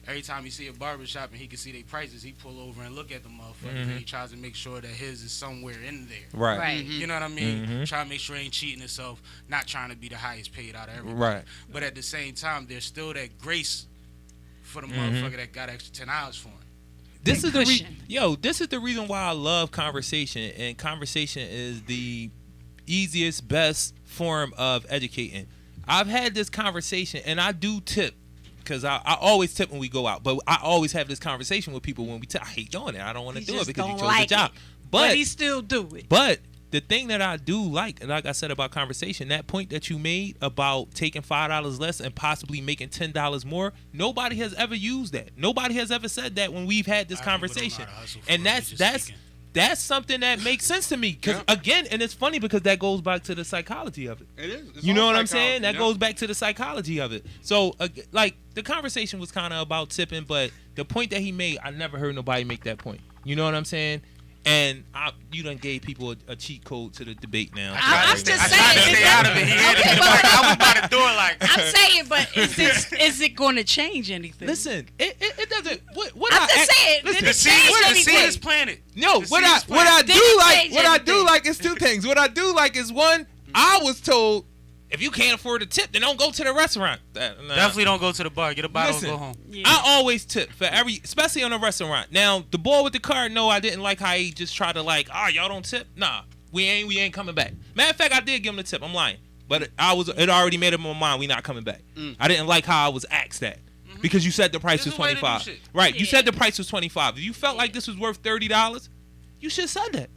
Every time you see a barbershop and he can see their prices, he pull over and look at the motherfuckers and he tries to make sure that his is somewhere in there. Right. Right. You know what I mean? Try to make sure he ain't cheating himself, not trying to be the highest paid out of everybody. Right. But at the same time, there's still that grace for the motherfucker that got extra $10 for him. This is the cushion. this is the reason why I love conversation, and conversation is the easiest, best form of educating. I've had this conversation, and I do tip because I always tip when we go out, but I always have this conversation with people when we tip. I hate doing it. I don't want to He do it just because you don't chose like the job. it. But But he still do it. But the thing that I do like I said about conversation, that point that you made about taking $5 less and possibly making $10 more, nobody has ever used that. Nobody has ever said that when we've had this A lot of people don't know conversation. how to hustle for And it, they just speaking. that's something that makes sense to me. Because again, and it's funny because that goes back to the psychology of it. It is. It's You know all what I'm psychology, saying? That yeah. goes back to the psychology of it. So, like, the conversation was kind of about tipping, but the point that he made, I never heard nobody make that point. You know what I'm saying? And you done gave people a cheat code to the debate now. I'm just I saying. tried to stay out of it. He had it in the back. I was by the door like. I'm saying, but is it going to change anything? Listen, it doesn't. What I'm I just saying. listen, Did it The change seed anything? is planted. No, The what seed I is what I planted. Did do it like change what I do anything? like is two things. What I do like is one, I was told if you can't afford a tip, then don't go to the restaurant. Nah. Definitely don't go to the bar. Get a bottle Listen, and go home. Yeah. I always tip for especially on a restaurant. Now, the boy with the card, no, I didn't like how he just tried to y'all don't tip. Nah, we ain't coming back. Matter of fact, I did give him the tip. I'm lying, but it already made up my mind. We not coming back. I didn't like how I was asked that because you said the price There's was a way to do $25. shit. Right? You Yeah. said the price was $25. If you felt like this was worth $30, you should have said that.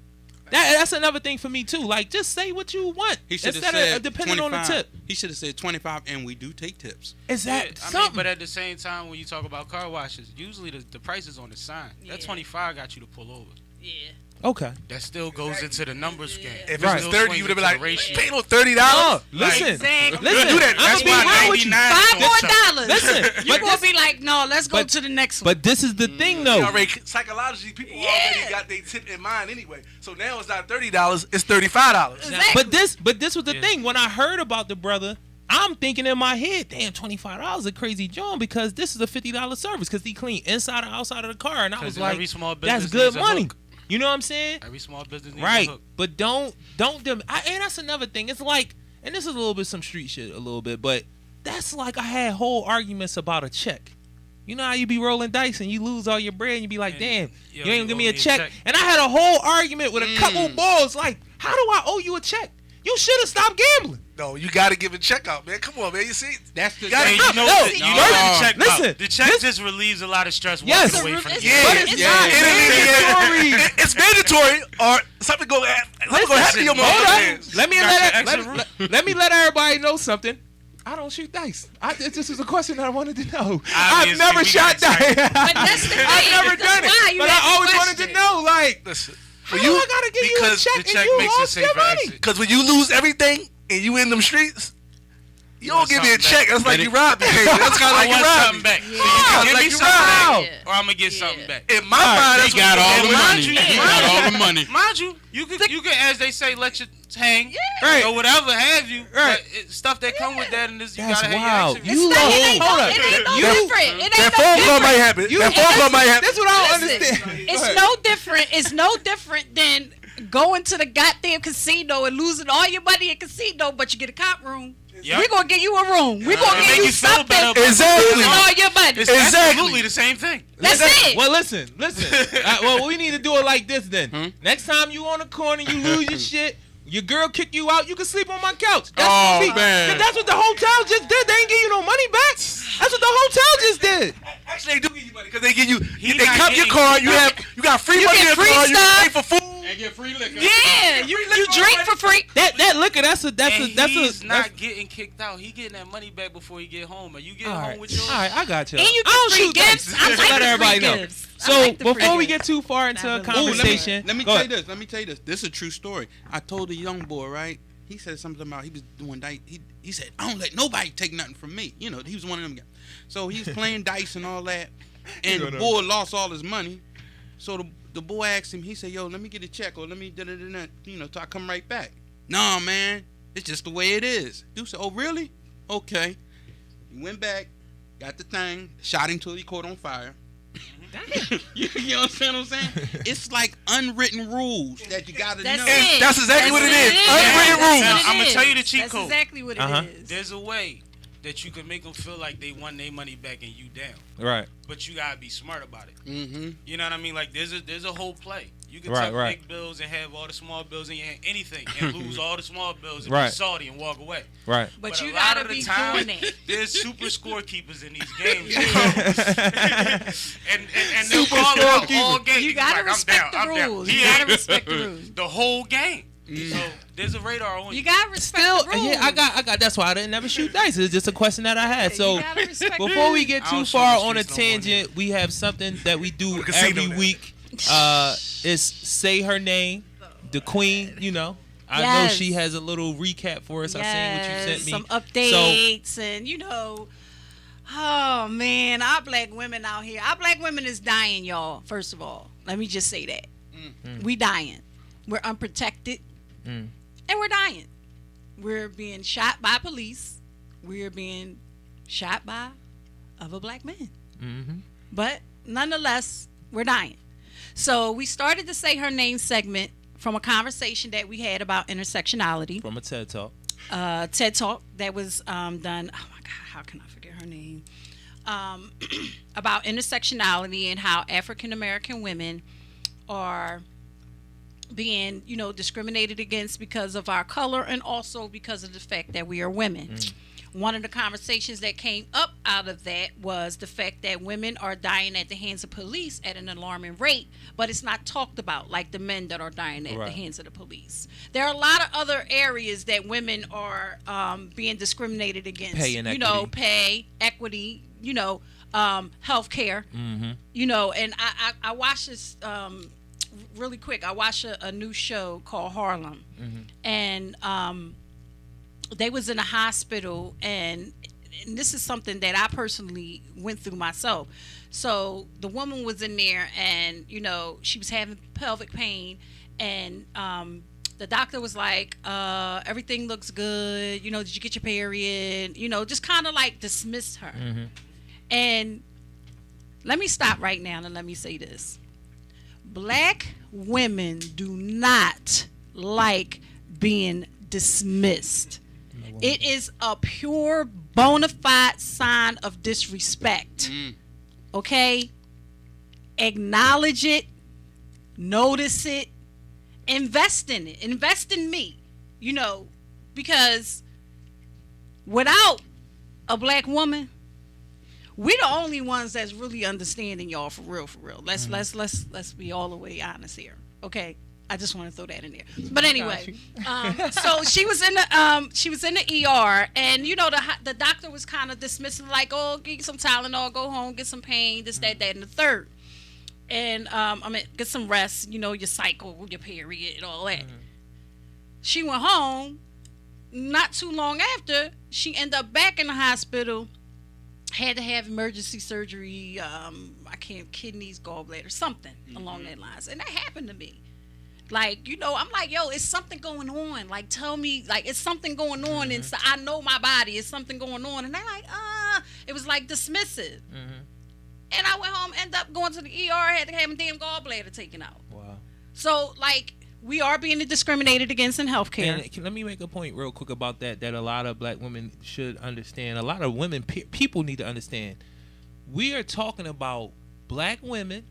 That's another thing for me too. Like, just say what you want He should have instead said of depending on the 25. tip. He should have said 25, and we do take tips. Is Yeah, that I mean, something? but at the same time, when you talk about car washes, usually the price is on the sign. That Yeah. 25 got you to pull over. Yeah. Okay. That still goes into the numbers game. If Right. it was 30, you would have been like, ratio. pay no $30. Listen, Exactly. listen. do that. I'm That's gonna be why real with you. 99 $5 more dollars. Listen, you but gonna this- be like, no, let's go but- to the next one. But this is the thing, though. Psychologically, people already got their tip in mind anyway. So now it's not $30, it's $35. Exactly. But this was the Yeah. thing. When I heard about the brother, I'm thinking in my head, damn, $25 a crazy joint because this is a $50 service because he cleaned inside and outside of the car, and I was 'Cause like, every small business that's good needs a money. hook. You know what I'm saying? Every small business needs Right. a hook. But don't and that's another thing. It's like, and this is a little bit some street shit, a little bit, but that's like I had whole arguments about a check. You know how you be rolling dice and you lose all your bread and you be like, damn, Yo, you ain't you give me owe a me a check. check. And I had a whole argument with a couple balls like, how do I owe you a check? You should have stopped gambling. No, you got to give a check out, man. Come on, man. You see? That's the Gotta- Hey, thing. you know, No, the, you no. know the check. Listen, the check this- just relieves a lot of stress Yes. walking away from It's- the Yeah, But it's it's not not mandatory. It's mandatory or something going to happen to your Hold up. motherfucker. Let me Got let, your let, extra let, let me let everybody know something. I don't shoot dice. This is a question that I wanted to know. I've Obviously, never we shot got dice. But that's the thing. I've never That's done why it. you But I asked the always wanted to question. know, like, Listen, how for do you, I gotta give you a because check the and check you makes it lost your safer money? exit. Because when you lose everything and you in them streets, you don't want give me a something check. That's like Let you it- robbed me. That's kind of I like you want robbed something me. back. So you Yeah. can give Like me you something robbed. back, or I'm gonna get something back. In my mind, He that's got what all the and money. mind you- He got all the money. Mind you, you can, as they say, let you hang, Right. or whatever have you. Right. But stuff that come with that, and this, you That's gotta wild. have your You It's not, it lost. ain't no, Hold up. it ain't no You- different. It That ain't phone no call different. might happen. That phone call might happen. That's what I don't Listen, understand. it's Go ahead. no different. It's no different than going to the goddamn casino and losing all your money in casino, but you get a cop room. Yep. We're gonna give you a room. We're gonna It give make you you feel something. better about Exactly. With all your money. It's Exactly. absolutely the same thing. That's it. Well, listen. Well, we need to do it like this then. Next time you on the corner, you lose your shit. Your girl kick you out. You can sleep on my couch. That's Oh, what man. That's what the hotel just did. They ain't give you no money back. That's what the hotel just did. Actually, they do give you money because they give you. He They not come your getting- car. You got free You money get in the free car. You stuff. pay for food. And get free liquor. Yeah, you drink for free. That liquor. That's He's a. not getting kicked out. He getting that money back before he get home. Are you getting home with yours? All right, I got you. And you I don't get free shoot gifts. dice. I Just like let the everybody free know. gifts. I So like the free before we gifts. get too far into a Ooh, conversation, Let me go tell you ahead. this. Let me tell you this. This is a true story. I told a young boy, right? He said something about he was doing dice. He said, I don't let nobody take nothing from me. You know, he was one of them guys. So he was playing dice and all that. And the boy lost all his money. So the boy asked him, he said, yo, let me get a check or let me da-da-da-da, you know, till I come right back. Nah, man, it's just the way it is. Dude said, oh, really? Okay. He went back, got the thing, shot him till he caught on fire. You understand what I'm saying? It's like unwritten rules that you gotta That's know. it. That's exactly what it is. That's Unwritten rules. what it I'ma is. tell you the cheat That's code. exactly what it is. There's a way that you can make them feel like they won their money back and you down. Right. But you gotta be smart about it. Mm-hmm. You know what I mean? Like there's a whole play. You can Right, take right. big bills and have all the small bills in your hand, anything, and lose all the small bills and Right. be salty and walk away. Right. But a you lot gotta of the be time, doing that. There's super scorekeepers in these games, you know? and they'll call it out all game. You He's gotta like, respect I'm the down. rules. He You gotta ain't. respect the rules. The whole game. So there's a radar on you. You gotta respect Still, the rules. yeah, I got. That's why I didn't never shoot dice. It's just a question that I had. You So gotta respect the before we rules. get I too don't shoot far the on a streets no more, tangent, we have something that we do casino every now. week. It's say her name, the queen. You know, I know Yes. she has a little recap for us. I seen what you sent me. Some updates and you know. Oh man, our black women out here. Our black women is dying, y'all. First of all, let me just say that we dying. We're unprotected, and we're dying. We're being shot by police. We're being shot by other black men. But nonetheless, we're dying. So we started to say her name segment from a conversation that we had about intersectionality. From a TED Talk. TED Talk that was done. Oh my God, how can I forget her name? About intersectionality and how African American women are being, you know, discriminated against because of our color and also because of the fact that we are women. One of the conversations that came up out of that was the fact that women are dying at the hands of police at an alarming rate, but it's not talked about like the men that are dying at the hands of the police. There are a lot of other areas that women are being discriminated against. Pay you know, pay, equity, you know, health care, you know, and I watched this really quick. I watched a new show called Harlem, and they was in a hospital, and this is something that I personally went through myself. So the woman was in there, and you know she was having pelvic pain, and the doctor was like, "Everything looks good. You know, did you get your period? You know, just kind of like dismissed her." And let me stop right now and let me say this: Black women do not like being dismissed. It is a pure bona fide sign of disrespect. Okay? Acknowledge it, notice it, invest in it, invest in me, you know, because without a black woman, we the only ones that's really understanding y'all for real, for real. Let's be all the way honest here. Okay? I just want to throw that in there. But anyway, so she was in the ER, and you know the doctor was kind of dismissing, like, oh, get some Tylenol, go home, get some pain, this, that, and the third, and I mean, get some rest, you know, your cycle, your period, and all that. She went home. Not too long after, she ended up back in the hospital. Had to have emergency surgery. Kidneys, gallbladder, something along that lines, and that happened to me. Like, you know, I'm like, yo, it's something going on. Like, tell me, like, it's something going on. And so I know my body. It's something going on. And they're like, it was like dismissive. And I went home, ended up going to the ER, had to have a damn gallbladder taken out. Wow. So, like, we are being discriminated against in healthcare. And let me make a point real quick about that a lot of black women should understand. A lot of women, people need to understand. We are talking about black women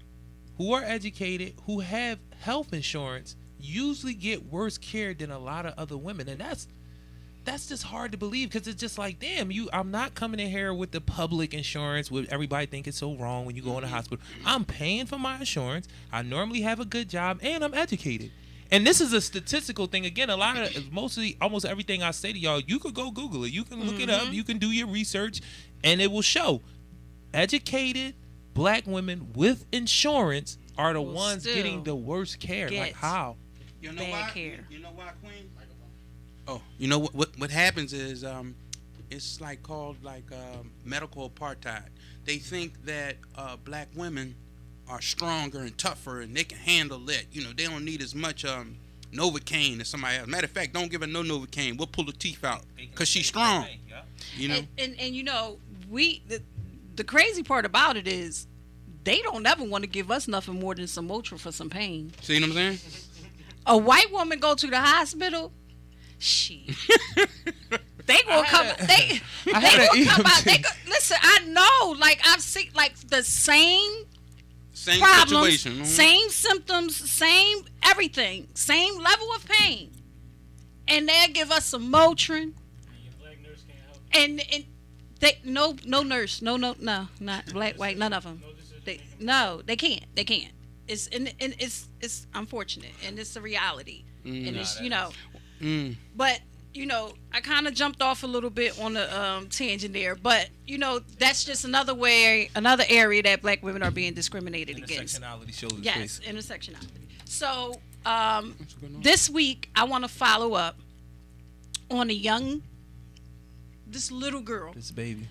who are educated, who have health insurance, usually get worse care than a lot of other women. And that's just hard to believe, because it's just like, damn, I'm not coming in here with the public insurance with everybody think it's so wrong when you go in the hospital. I'm paying for my insurance. I normally have a good job, and I'm educated. And this is a statistical thing. Again, almost everything I say to y'all, you could go Google it. You can look it up. You can do your research, and it will show. Educated black women with insurance are the ones getting the worst care. Like, how? You know Bad why? care. You know why, Queen? Oh, you know what happens is it's like called medical apartheid. They think that black women are stronger and tougher and they can handle it. You know, they don't need as much Novocaine as somebody else. Matter of fact, don't give her no Novocaine. We'll pull the teeth out because she's strong. You know, and you know, the crazy part about it is they don't ever want to give us nothing more than some Motrin for some pain. See what I'm saying? A white woman go to the hospital, they gonna come. They gonna come out. Listen, I know. Like, I've seen like the same problems, situation, same symptoms, same everything, same level of pain, and they give us some Motrin. And they no nurse, no, not black, white, none of them. They can't. It's unfortunate, and it's a reality, and it's But I kind of jumped off a little bit on the tangent there, but that's just another area that black women are being discriminated against. Intersectionality shows its Yes, face. intersectionality. So this week I want to follow up on this little girl, this baby,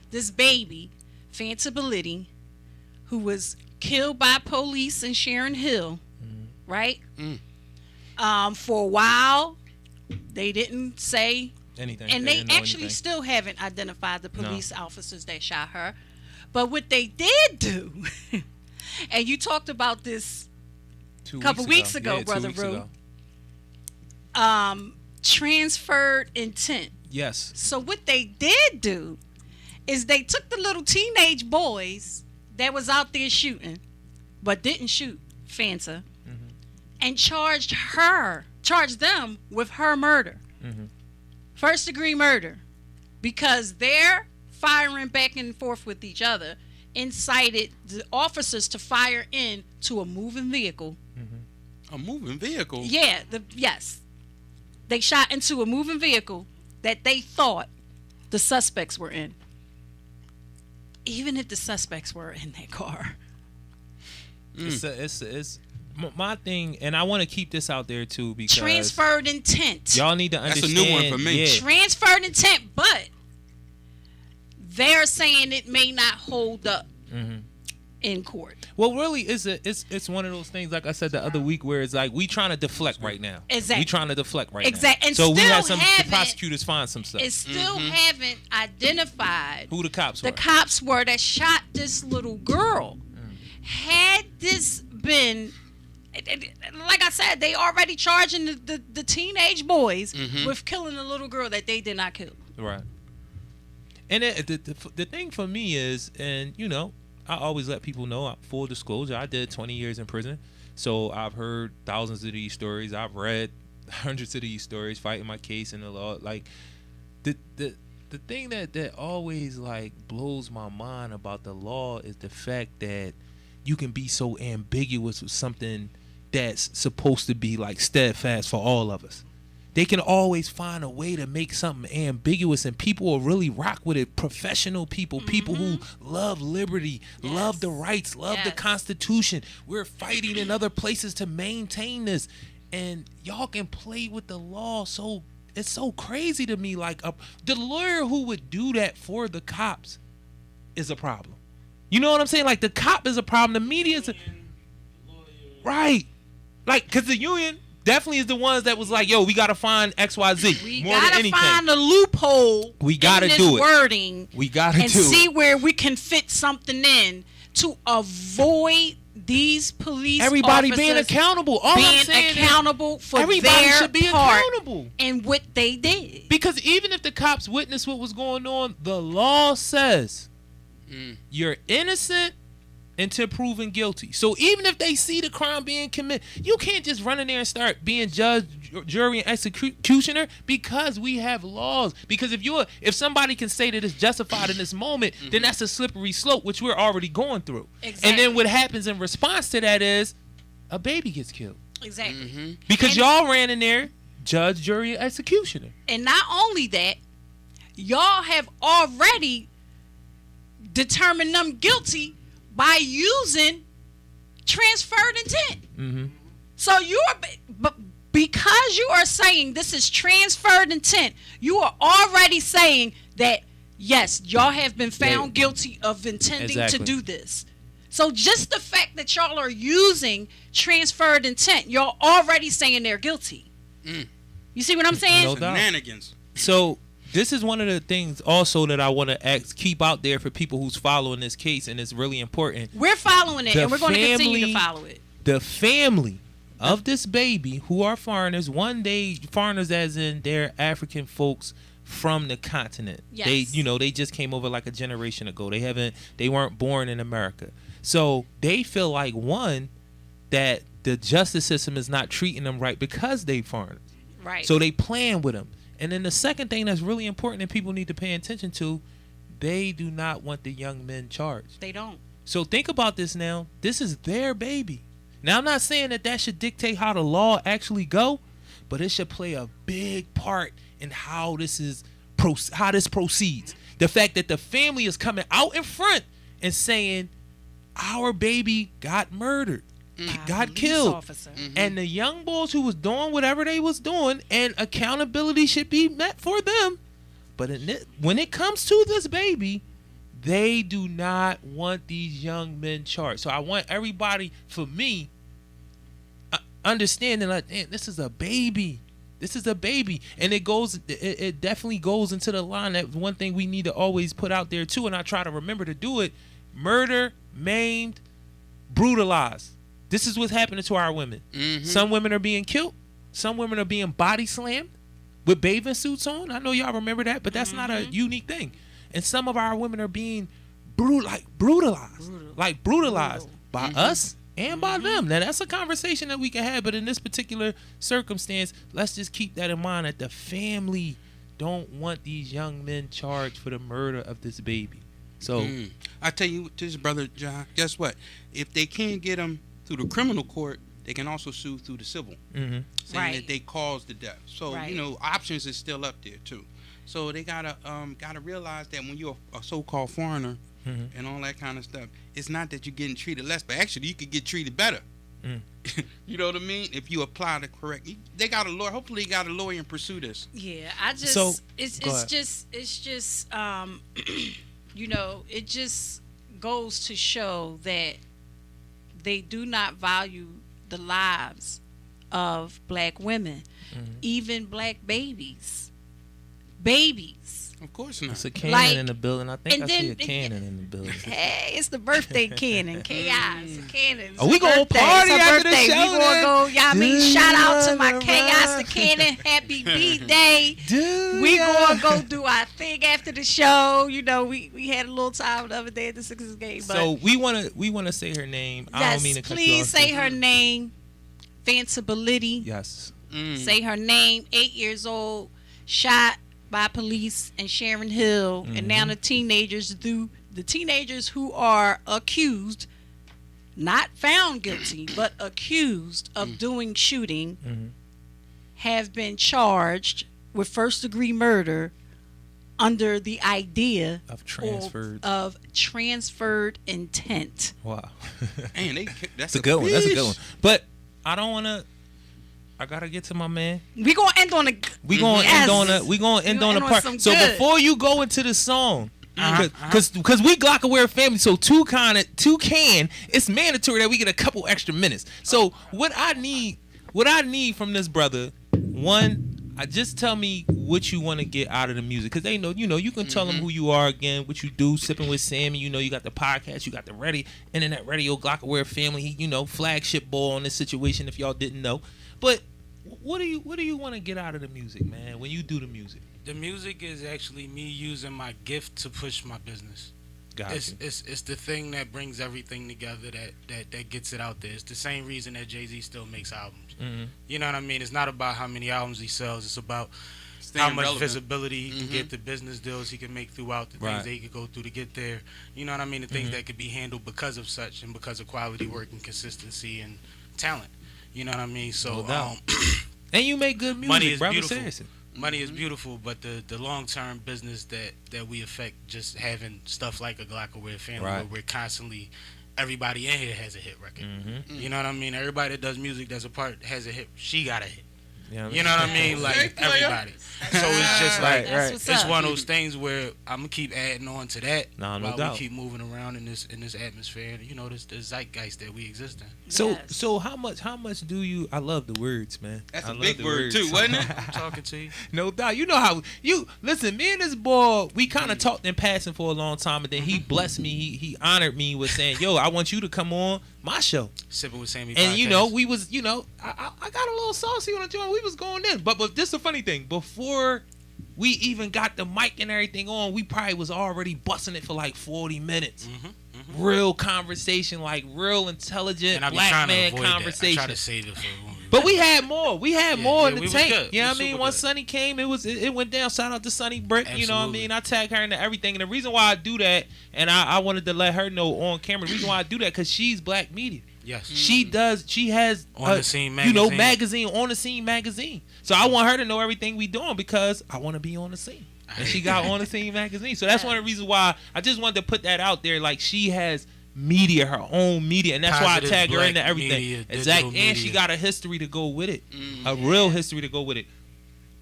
Fanta Belletti, who was killed by police in Sharon Hill, right? For a while, they didn't say anything, and they actually still haven't identified the police officers that shot her. But what they did do, and you talked about this a couple weeks ago, Brother Rue, transferred intent. Yes. So what they did do is they took the little teenage boys that was out there shooting, but didn't shoot Fanta, and charged them with her murder, first degree murder, because they're firing back and forth with each other, incited the officers to fire into a moving vehicle. A moving vehicle? Yeah, yes. They shot into a moving vehicle that they thought the suspects were in. Even if the suspects were in that car. It's my thing, and I want to keep this out there too, because transferred intent. Y'all need to understand. That's a new one for me. Yeah. Transferred intent, but they're saying it may not hold up in court. Well, really, it's one of those things, like I said the other week, where it's like we trying to deflect right now. Exactly. We trying to deflect right exactly. now. And so we still got the prosecutors find some stuff. And still haven't identified who the cops were. The cops were that shot this little girl. Had this been, like I said, they already charging the teenage boys with killing a little girl that they did not kill. Right. And the thing for me is, and I always let people know, full disclosure, I did 20 years in prison. So I've heard thousands of these stories. I've read hundreds of these stories fighting my case in the law. Like, the thing that always, like, blows my mind about the law is the fact that you can be so ambiguous with something that's supposed to be, like, steadfast for all of us. They can always find a way to make something ambiguous, and people will really rock with it. Professional people, people who love liberty, love the rights, love the Constitution. We're fighting in other places to maintain this, and y'all can play with the law. So it's so crazy to me. Like, the lawyer who would do that for the cops is a problem. You know what I'm saying? Like, the cop is a problem. The media is right. Like, because the union definitely is the ones that was like, yo, we gotta find XYZ. We more than gotta anything. find a loophole. We gotta in this do it. Wording. We gotta and do see it. where we can fit something in to avoid these police Everybody officers being accountable. All I'm being saying accountable is for everybody their should be part accountable. and what they did. Because even if the cops witnessed what was going on, the law says you're innocent until proven guilty. So even if they see the crime being committed, you can't just run in there and start being judge, jury, and executioner, because we have laws. Because if somebody can say that it's justified in this moment, then that's a slippery slope, which we're already going through. Exactly. And then what happens in response to that is a baby gets killed. Exactly. Because And- y'all ran in there, judge, jury, and executioner. And not only that, y'all have already determined them guilty by using transferred intent. So but because you are saying this is transferred intent, you are already saying that yes, y'all have been found guilty of intending to do this. So just the fact that y'all are using transferred intent, y'all already saying they're guilty. You see what I'm saying? No doubt. Shenanigans. So this is one of the things also that I want to keep out there for people who's following this case, and it's really important. We're following it, The and we're going to continue to family- follow it. The family of this baby, who are foreigners, foreigners as in they're African folks from the continent. Yes. They just came over like a generation ago. They weren't born in America. So they feel like, one, that the justice system is not treating them right because they foreigners. Right. So they playing with them. And then the second thing that's really important and people need to pay attention to, they do not want the young men charged. They don't. So think about this now. This is their baby. Now, I'm not saying that should dictate how the law actually go, but it should play a big part in how this proceeds. The fact that the family is coming out in front and saying, our baby got murdered, got killed. Officer. And the young boys who was doing whatever they was doing, and accountability should be met for them. But when it comes to this baby, they do not want these young men charged. So I want everybody, for me, understanding like, damn, this is a baby. This is a baby. And it definitely goes into the line that one thing we need to always put out there too, and I try to remember to do it: murder, maimed, brutalized. This is what's happening to our women. Some women are being killed. Some women are being body slammed with bathing suits on. I know y'all remember that, but that's not a unique thing. And some of our women are being brutalized by us and by them. Now, that's a conversation that we can have, but in this particular circumstance, let's just keep that in mind, that the family don't want these young men charged for the murder of this baby. So I tell you this, Brother John, guess what? If they can't get them through the criminal court, they can also sue through the civil, saying that they caused the death. So options is still up there too. So they gotta realize that when you're a so-called foreigner and all that kind of stuff, it's not that you're getting treated less, but actually you could get treated better. You know what I mean? If you apply the correct, they got a lawyer. Hopefully, they got a lawyer and pursue this. Yeah, I just So, it's go ahead. just you know, it just goes to show that they do not value the lives of black women, even black babies. Of course not. it's a cannon Like, in the building. I think and I see a then- cannon in the building. Hey, it's the birthday cannon. Chaos. The cannon. It's Are we her gonna birthday. party It's her after the birthday. show We gonna then? go, y'all mean, Do shout out to you my wanna Chaos the ride? Cannon. Happy B-Day. Do We ya? gonna go do our thing after the show. You know, we had a little time the other day at the Sixers game. But So we wanna say her name. I don't mean to cut you please off. say her name. Fancibly. Yes. Say her name. 8 years old. Shot by police in Sharon Hill, and now the teenagers who are accused, not found guilty, but accused of doing shooting, have been charged with first-degree murder under the idea Of transferred. of transferred intent. Wow. Man, that's That's a good one. That's a good one. But I don't wanna. I gotta get to my man. We gonna end on a. We gonna Yes. end on a. We gonna end We on gonna a end on part. some So good. before you go into the song, because we Glockaware family, so two can, it's mandatory that we get a couple extra minutes. So what I need from this brother, one, just tell me what you want to get out of the music, because they know, you can tell them who you are again, what you do, sipping with Sammy. You got the podcast, you got the internet radio Glockaware family. He, flagship ball on this situation. If y'all didn't know, but what do you want to get out of the music, man? When you do the music, The music is actually me using my gift to push my business. Gotcha. It's the thing that brings everything together that gets it out there. It's the same reason that Jay-Z still makes albums. You know what I mean? It's not about how many albums he sells. It's about how much visibility he can get, the business deals he can make throughout, the things that he could go through to get there. You know what I mean? The things that could be handled because of such and because of quality work and consistency and talent. You know what I mean? So, and you make good music, money is brother. beautiful. Seriously. Money is beautiful, but the long-term business that we affect, just having stuff like a Glockaware family, where we're constantly, everybody in here has a hit record. You know what I mean? Everybody that does music that's a part has a hit. She got a hit. You know what I mean? Like everybody. So it's just like it's one of those things where I'm gonna keep adding on to that while we keep moving around in this atmosphere. This the zeitgeist that we exist in. So how much do you? I love the words, man. That's a big word too, wasn't it? I'm talking to you. No doubt. You know how you listen. Me and this boy, we kind of talked in passing for a long time, and then he blessed me. He honored me with saying, "Yo, I want you to come on my show." Sipping with Sammy. And podcast. we was, I got a little saucy on the joint. We was going in, but this is the funny thing. Before we even got the mic and everything on, we probably was already busting it for like 40 minutes. Real conversation, like real intelligent black man conversation. I try to save it for. But we had more. We had more in the tank. Good. You know what I mean? Once Sonny came, it went down. Shout out to Sonny Brick. Absolutely. You know what I mean? I tag her into everything. And the reason why I do that, and I wanted to let her know on camera, the reason why I do that, because she's black media. Yes. She has On the Scene magazine. magazine, On the Scene magazine. So I want her to know everything we doing because I want to be on the scene. And she got On the Scene magazine. So that's one of the reasons why I just wanted to put that out there. Like, she has media, her own media, and that's Positive why I tag her into everything. Media, exactly. And she got a history to go with it. A real history to go with it.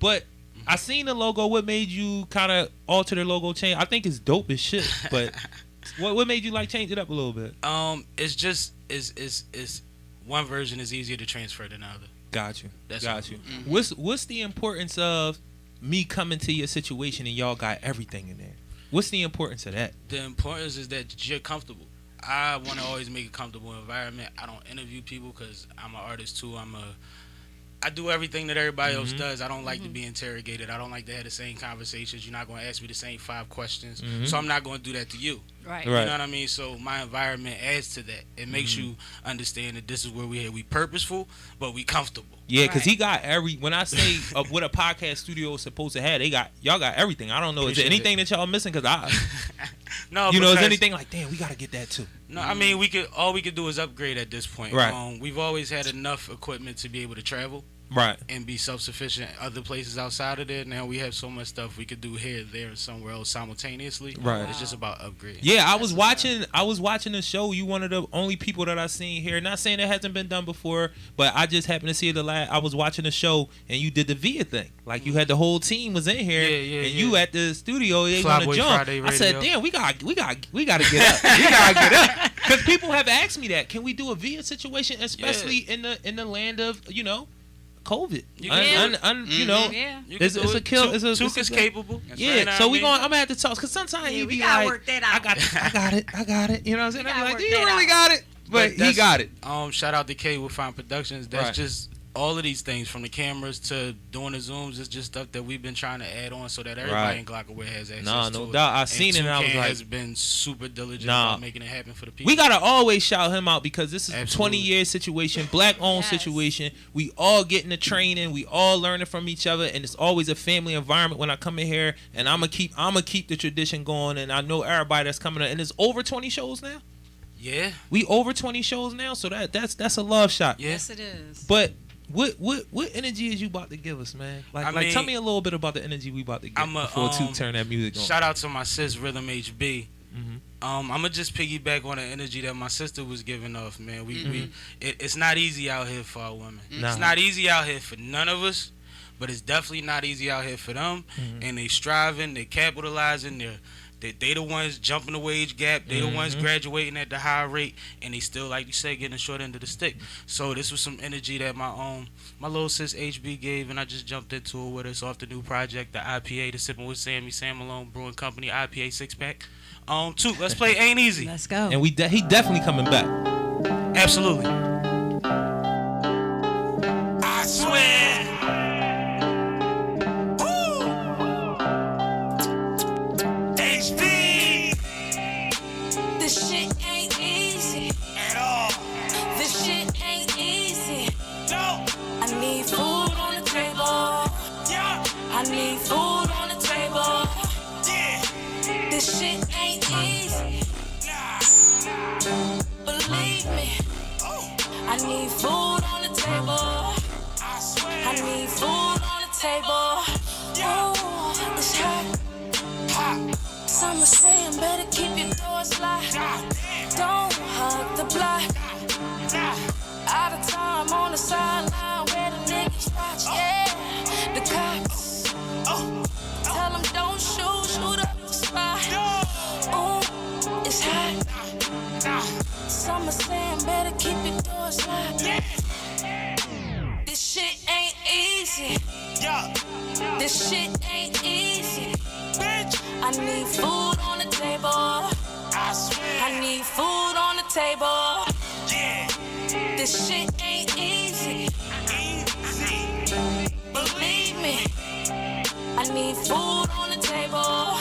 But I seen the logo. What made you kind of alter the logo change? I think it's dope as shit. But what made you like change it up a little bit? It's just is one version is easier to transfer than the other. Got you. That's Got you. What's the importance of me coming to your situation and y'all got everything in there? What's the importance of that? The importance is that you're comfortable. I want to always make a comfortable environment. I don't interview people because I'm an artist too. I do everything that everybody else does. I don't like to be interrogated. I don't like to have the same conversations. You're not going to ask me the same 5 questions. So I'm not going to do that to you. Right. You know what I mean? So my environment adds to that. It makes you understand that this is where we purposeful, but we comfortable. Yeah, because he got when I say what a podcast studio is supposed to have, y'all got everything. I don't know. Is there anything that y'all missing? Because no, is anything like, damn, we got to get that too? No, I mean, all we could do is upgrade at this point. Right. We've always had enough equipment to be able to travel. Right. And be self-sufficient other places outside of there. Now we have so much stuff we could do here, there, and somewhere else simultaneously. Right. It's just about upgrade. Yeah, I was watching the show. You one of the only people that I seen here. Not saying it hasn't been done before, but I just happened to see it I was watching the show and you did the VIA thing. Like you had the whole team was in here and you at the studio, they on the jump. I said, damn, we gotta get up. We gotta get up. Because people have asked me that. Can we do a VIA situation, especially in the land of, COVID. It's a kill. Took is capable. Yeah, so I'm gonna have to talk because sometimes you be gotta like, work that out. I got it. You know what I'm saying? I'm like, do you that really out. got it? But he got it. Shout out to K with Fine Productions. That's Right. just all of these things, from the cameras to doing the zooms, is just stuff that we've been trying to add on so that everybody in Glockaware has access to no it. doubt. I seen it and I was like, has been super diligent about making it happen for the people. we gotta always shout him out because this is Absolutely. a 20-year situation, black-owned situation. We all getting the training, we all learning from each other, and it's always a family environment when I come in here. And I'm gonna keep the tradition going. And I know everybody that's coming in, and it's over 20 shows now. Yeah. We over 20 shows now, so that's a love shot. Yes, it is. But what energy is you about to give us, man? Like tell me a little bit about the energy we about to get before Toot turn that music on. Shout out to my sis Rhythm HB. I'm gonna just piggyback on the energy that my sister was giving off, man. It's not easy out here for our women. It's not easy out here for none of us, but it's definitely not easy out here for them. And they striving, they capitalizing, They the ones jumping the wage gap. They the ones graduating at the high rate, and they still, like you said, getting the short end of the stick. So this was some energy that my little sis HB gave, and I just jumped into it with us off the new project, the IPA, the Sipping with Sammy, Sam Malone Brewing Company IPA 6-pack. Two, let's play Ain't Easy. Let's go. And he definitely coming back. Absolutely. I swear. HB. This shit ain't easy. At all. This shit ain't easy. No. I need food on the table. Yeah. I need food on the table. Yeah. This shit ain't easy. Nah. Believe me. Oh. I need food on the table. I swear. I need food on the table. Yeah. Ooh, it's hot. Hot. Some are saying better keep your doors locked. God damn. Don't hug the block. Nah. Out of time on the sideline where the niggas watch. Yeah, the cops. Oh. Tell them don't shoot up the spot. No. Ooh, it's hot. Nah. Some are saying better keep your doors locked. Yeah. This shit ain't easy. Yeah. This shit ain't easy. Bitch. I need food on the table. I swear. I need food on the table. Yeah. This shit ain't easy. Easy. Believe me. I need food on the table.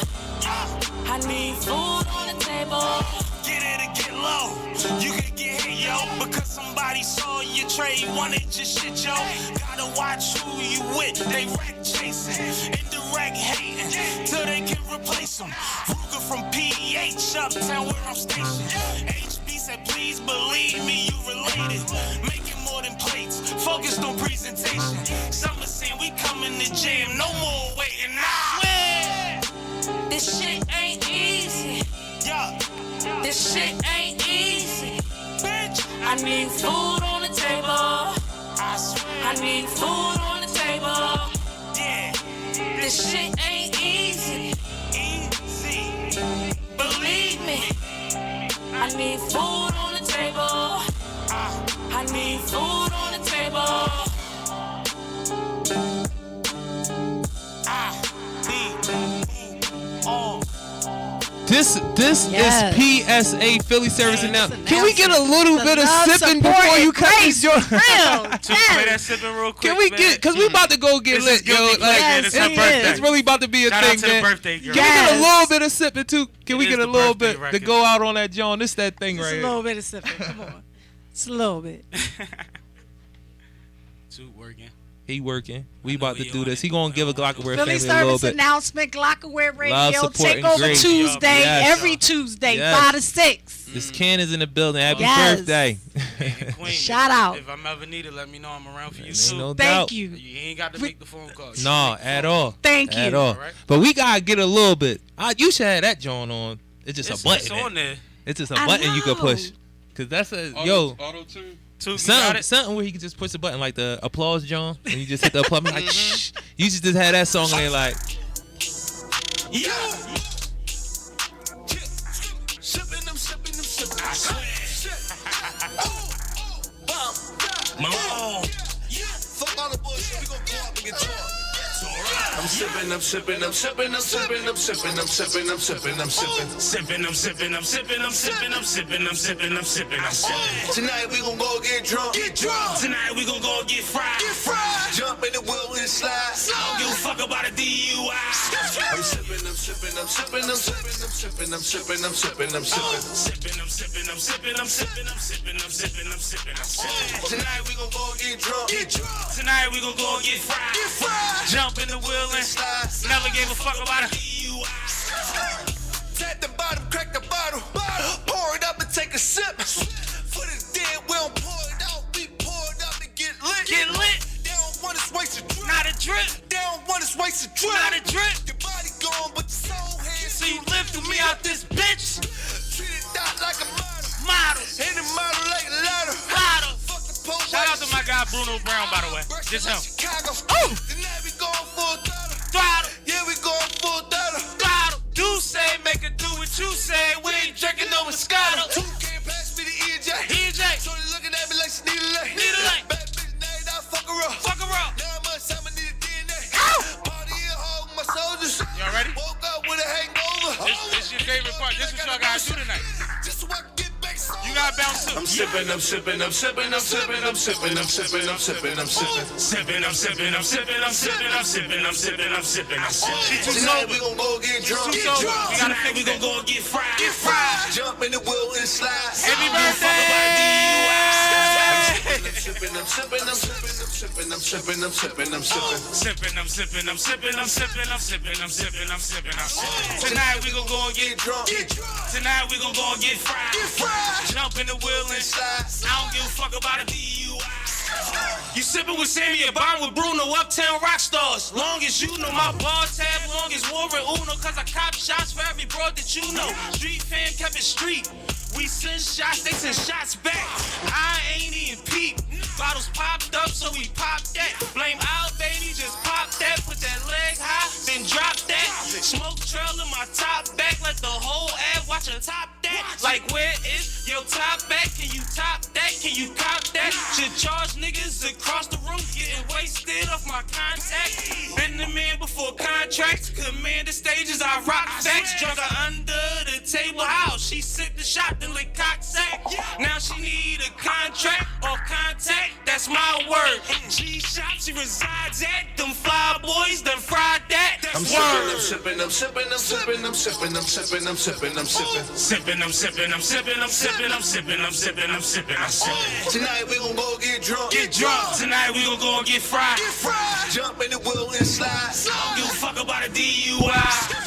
I need food on the table. Get it and get low. You can get hit, yo, because somebody saw you trade, wanted your shit, yo. Gotta watch who you with. They wreck chasing, indirect hating, till they can replace them. Ruger from PH, uptown where I'm stationed. HB said, please believe me, you related. Making more than plates, focused on presentation. Some are saying we coming to jam, no more waiting. Nah. This shit ain't easy. Yeah. This shit ain't easy. Bitch. I need food on the table. I swear. I need food on the table. Yeah. This shit ain't easy. Easy. Believe me. I need food on the table. I need food on the table. I need food on. This Yes. is PSA Philly Service Yes. now. Can we get a little The bit of love, sipping support, before you and cut this grace. joint? Real. Play that Yes. sipping real quick. Can we man. get? Cause we about to go get This lit, is guilty yo. pleasure. Yes, It's her it birthday. is. It's really about to be a Shout thing, out to man. the birthday girl. Can we get a Yes. little bit of sipping too? Can we It get is a the little birthday bit to record. go out on that joint? This that thing Just right a here. little bit of sipping. Come on. Just a little bit. Two working. He working. We know about to he do on this. it. He gonna give a Glockaware Philly family a little Service bit. announcement, Glockaware Radio, Love, support, take and over grace. Tuesday, Yes. every Tuesday, Yes. 5 to 6. This Ken is in the building. Happy Yes. birthday. And Queen, Shout if- out. If I'm ever needed, let me know. I'm around for you Ain't too. no doubt. Thank you. You ain't got to make the phone call. You No, make the at phone all. call. Thank At you. all. Alright. But we gotta get a little bit. You should have that joint on. It's just It's a button. on there. It's just a I button you can know. push. Cause that's a yo. Auto tune. Two, you got it? Something where he can just push the button like the applause, John, and you just hit the applause. Like, shh. You should just have that song and they like, Yeah. Sipping them, I swear. Mom. Fuck all the bullshit. We gon' go up and get drunk. I'm sipping, I'm sipping, I'm sipping, I'm sipping, I'm sipping, I'm sipping, I'm sipping, I'm sipping. Sipping, I'm sipping, I'm sipping, I'm sipping, I'm sipping, I'm sipping, I'm sipping, I'm sipping. Tonight we gon' go get drunk. Get drunk. Tonight we gon' go get fried. Get fried. Jump in the wheel and slide. I don't give a fuck about a DUI. I'm sipping, I'm sipping, I'm sipping, I'm sipping, I'm sipping, I'm sipping, I'm sipping, I'm sipping. Sipping, I'm sipping, I'm sipping, I'm sipping, I'm sipping, I'm sipping, I'm sipping, I'm sipping. Tonight we gon' go get drunk. Get drunk. Tonight we gon' go get fried. Get fried. Jump in the wheel and slide. Never gave a fuck about a DUI. Tap the bottom, crack the bottle. Pour it up and take a sip. For the dead, we don't pour it out. We pour it up and get lit. Get lit. They don't want us waste a drip. Not a drip. They don't want us waste a drip. Not a drip. Your body gone, but your soul here. So you live through me out this bitch. Treat it out like a model. Model. And the model like a ladder. Model. Fuck the police. Shout out to my guy Bruno Brown, by the way. Just him. Chicago. Oh. Tonight we going full throttle. Throttle. Yeah, we going full throttle. Throttle. Do say make a you said. We ain't drinking no Moscato. Two can't pass me the EJ. Shorty looking at me like she need a leg. Bad bitch name, I fuck her up. Now much time I need a DNA. Party at home with my soldiers. Y'all ready? Woke up with a hangover. This your favorite part. This is what y'all gotta do tonight. Just so I can get back sober. You gotta bounce too. I'm sipping. Sipping. Tonight we gon' go get drunk. We gotta think we gon' go get fried. Jump in the wheel and slide. Happy birthday! Tonight we gon' go and get drunk. Tonight we gon' go and get fried. Jump in the wheel and slide. I don't give a fuck about a DUI. You sippin' with Sammy and Bond with Bruno, Uptown rock stars. Long as you know my bar tab, long as Warren Uno, cause I cop shots for every broad that you know. Street fam kept it street. We send shots, they send shots back. I ain't even peep. Bottles popped up, so we popped that. Blame out, baby, just pop that. Put that leg high, then drop that. Smoke trail in my top back. Let the whole ad watch her top that. Like, where is your top back? Can you top that? Can you cop that? Should charge niggas across the room getting wasted off my contact. Been the man before contracts. Command the stages, I rock facts. Drunk her under the table house. She sipped the shot, then lick cock sack. Now she need a contract or contact. That's my word. G-Shop, she resides at. Them fly boys, them fried that. That's word. I'm sipping. Tonight we gon' go get drunk. Tonight we gon' go and get fried. Jump in the wheel and slide. I don't give a fuck about a DUI.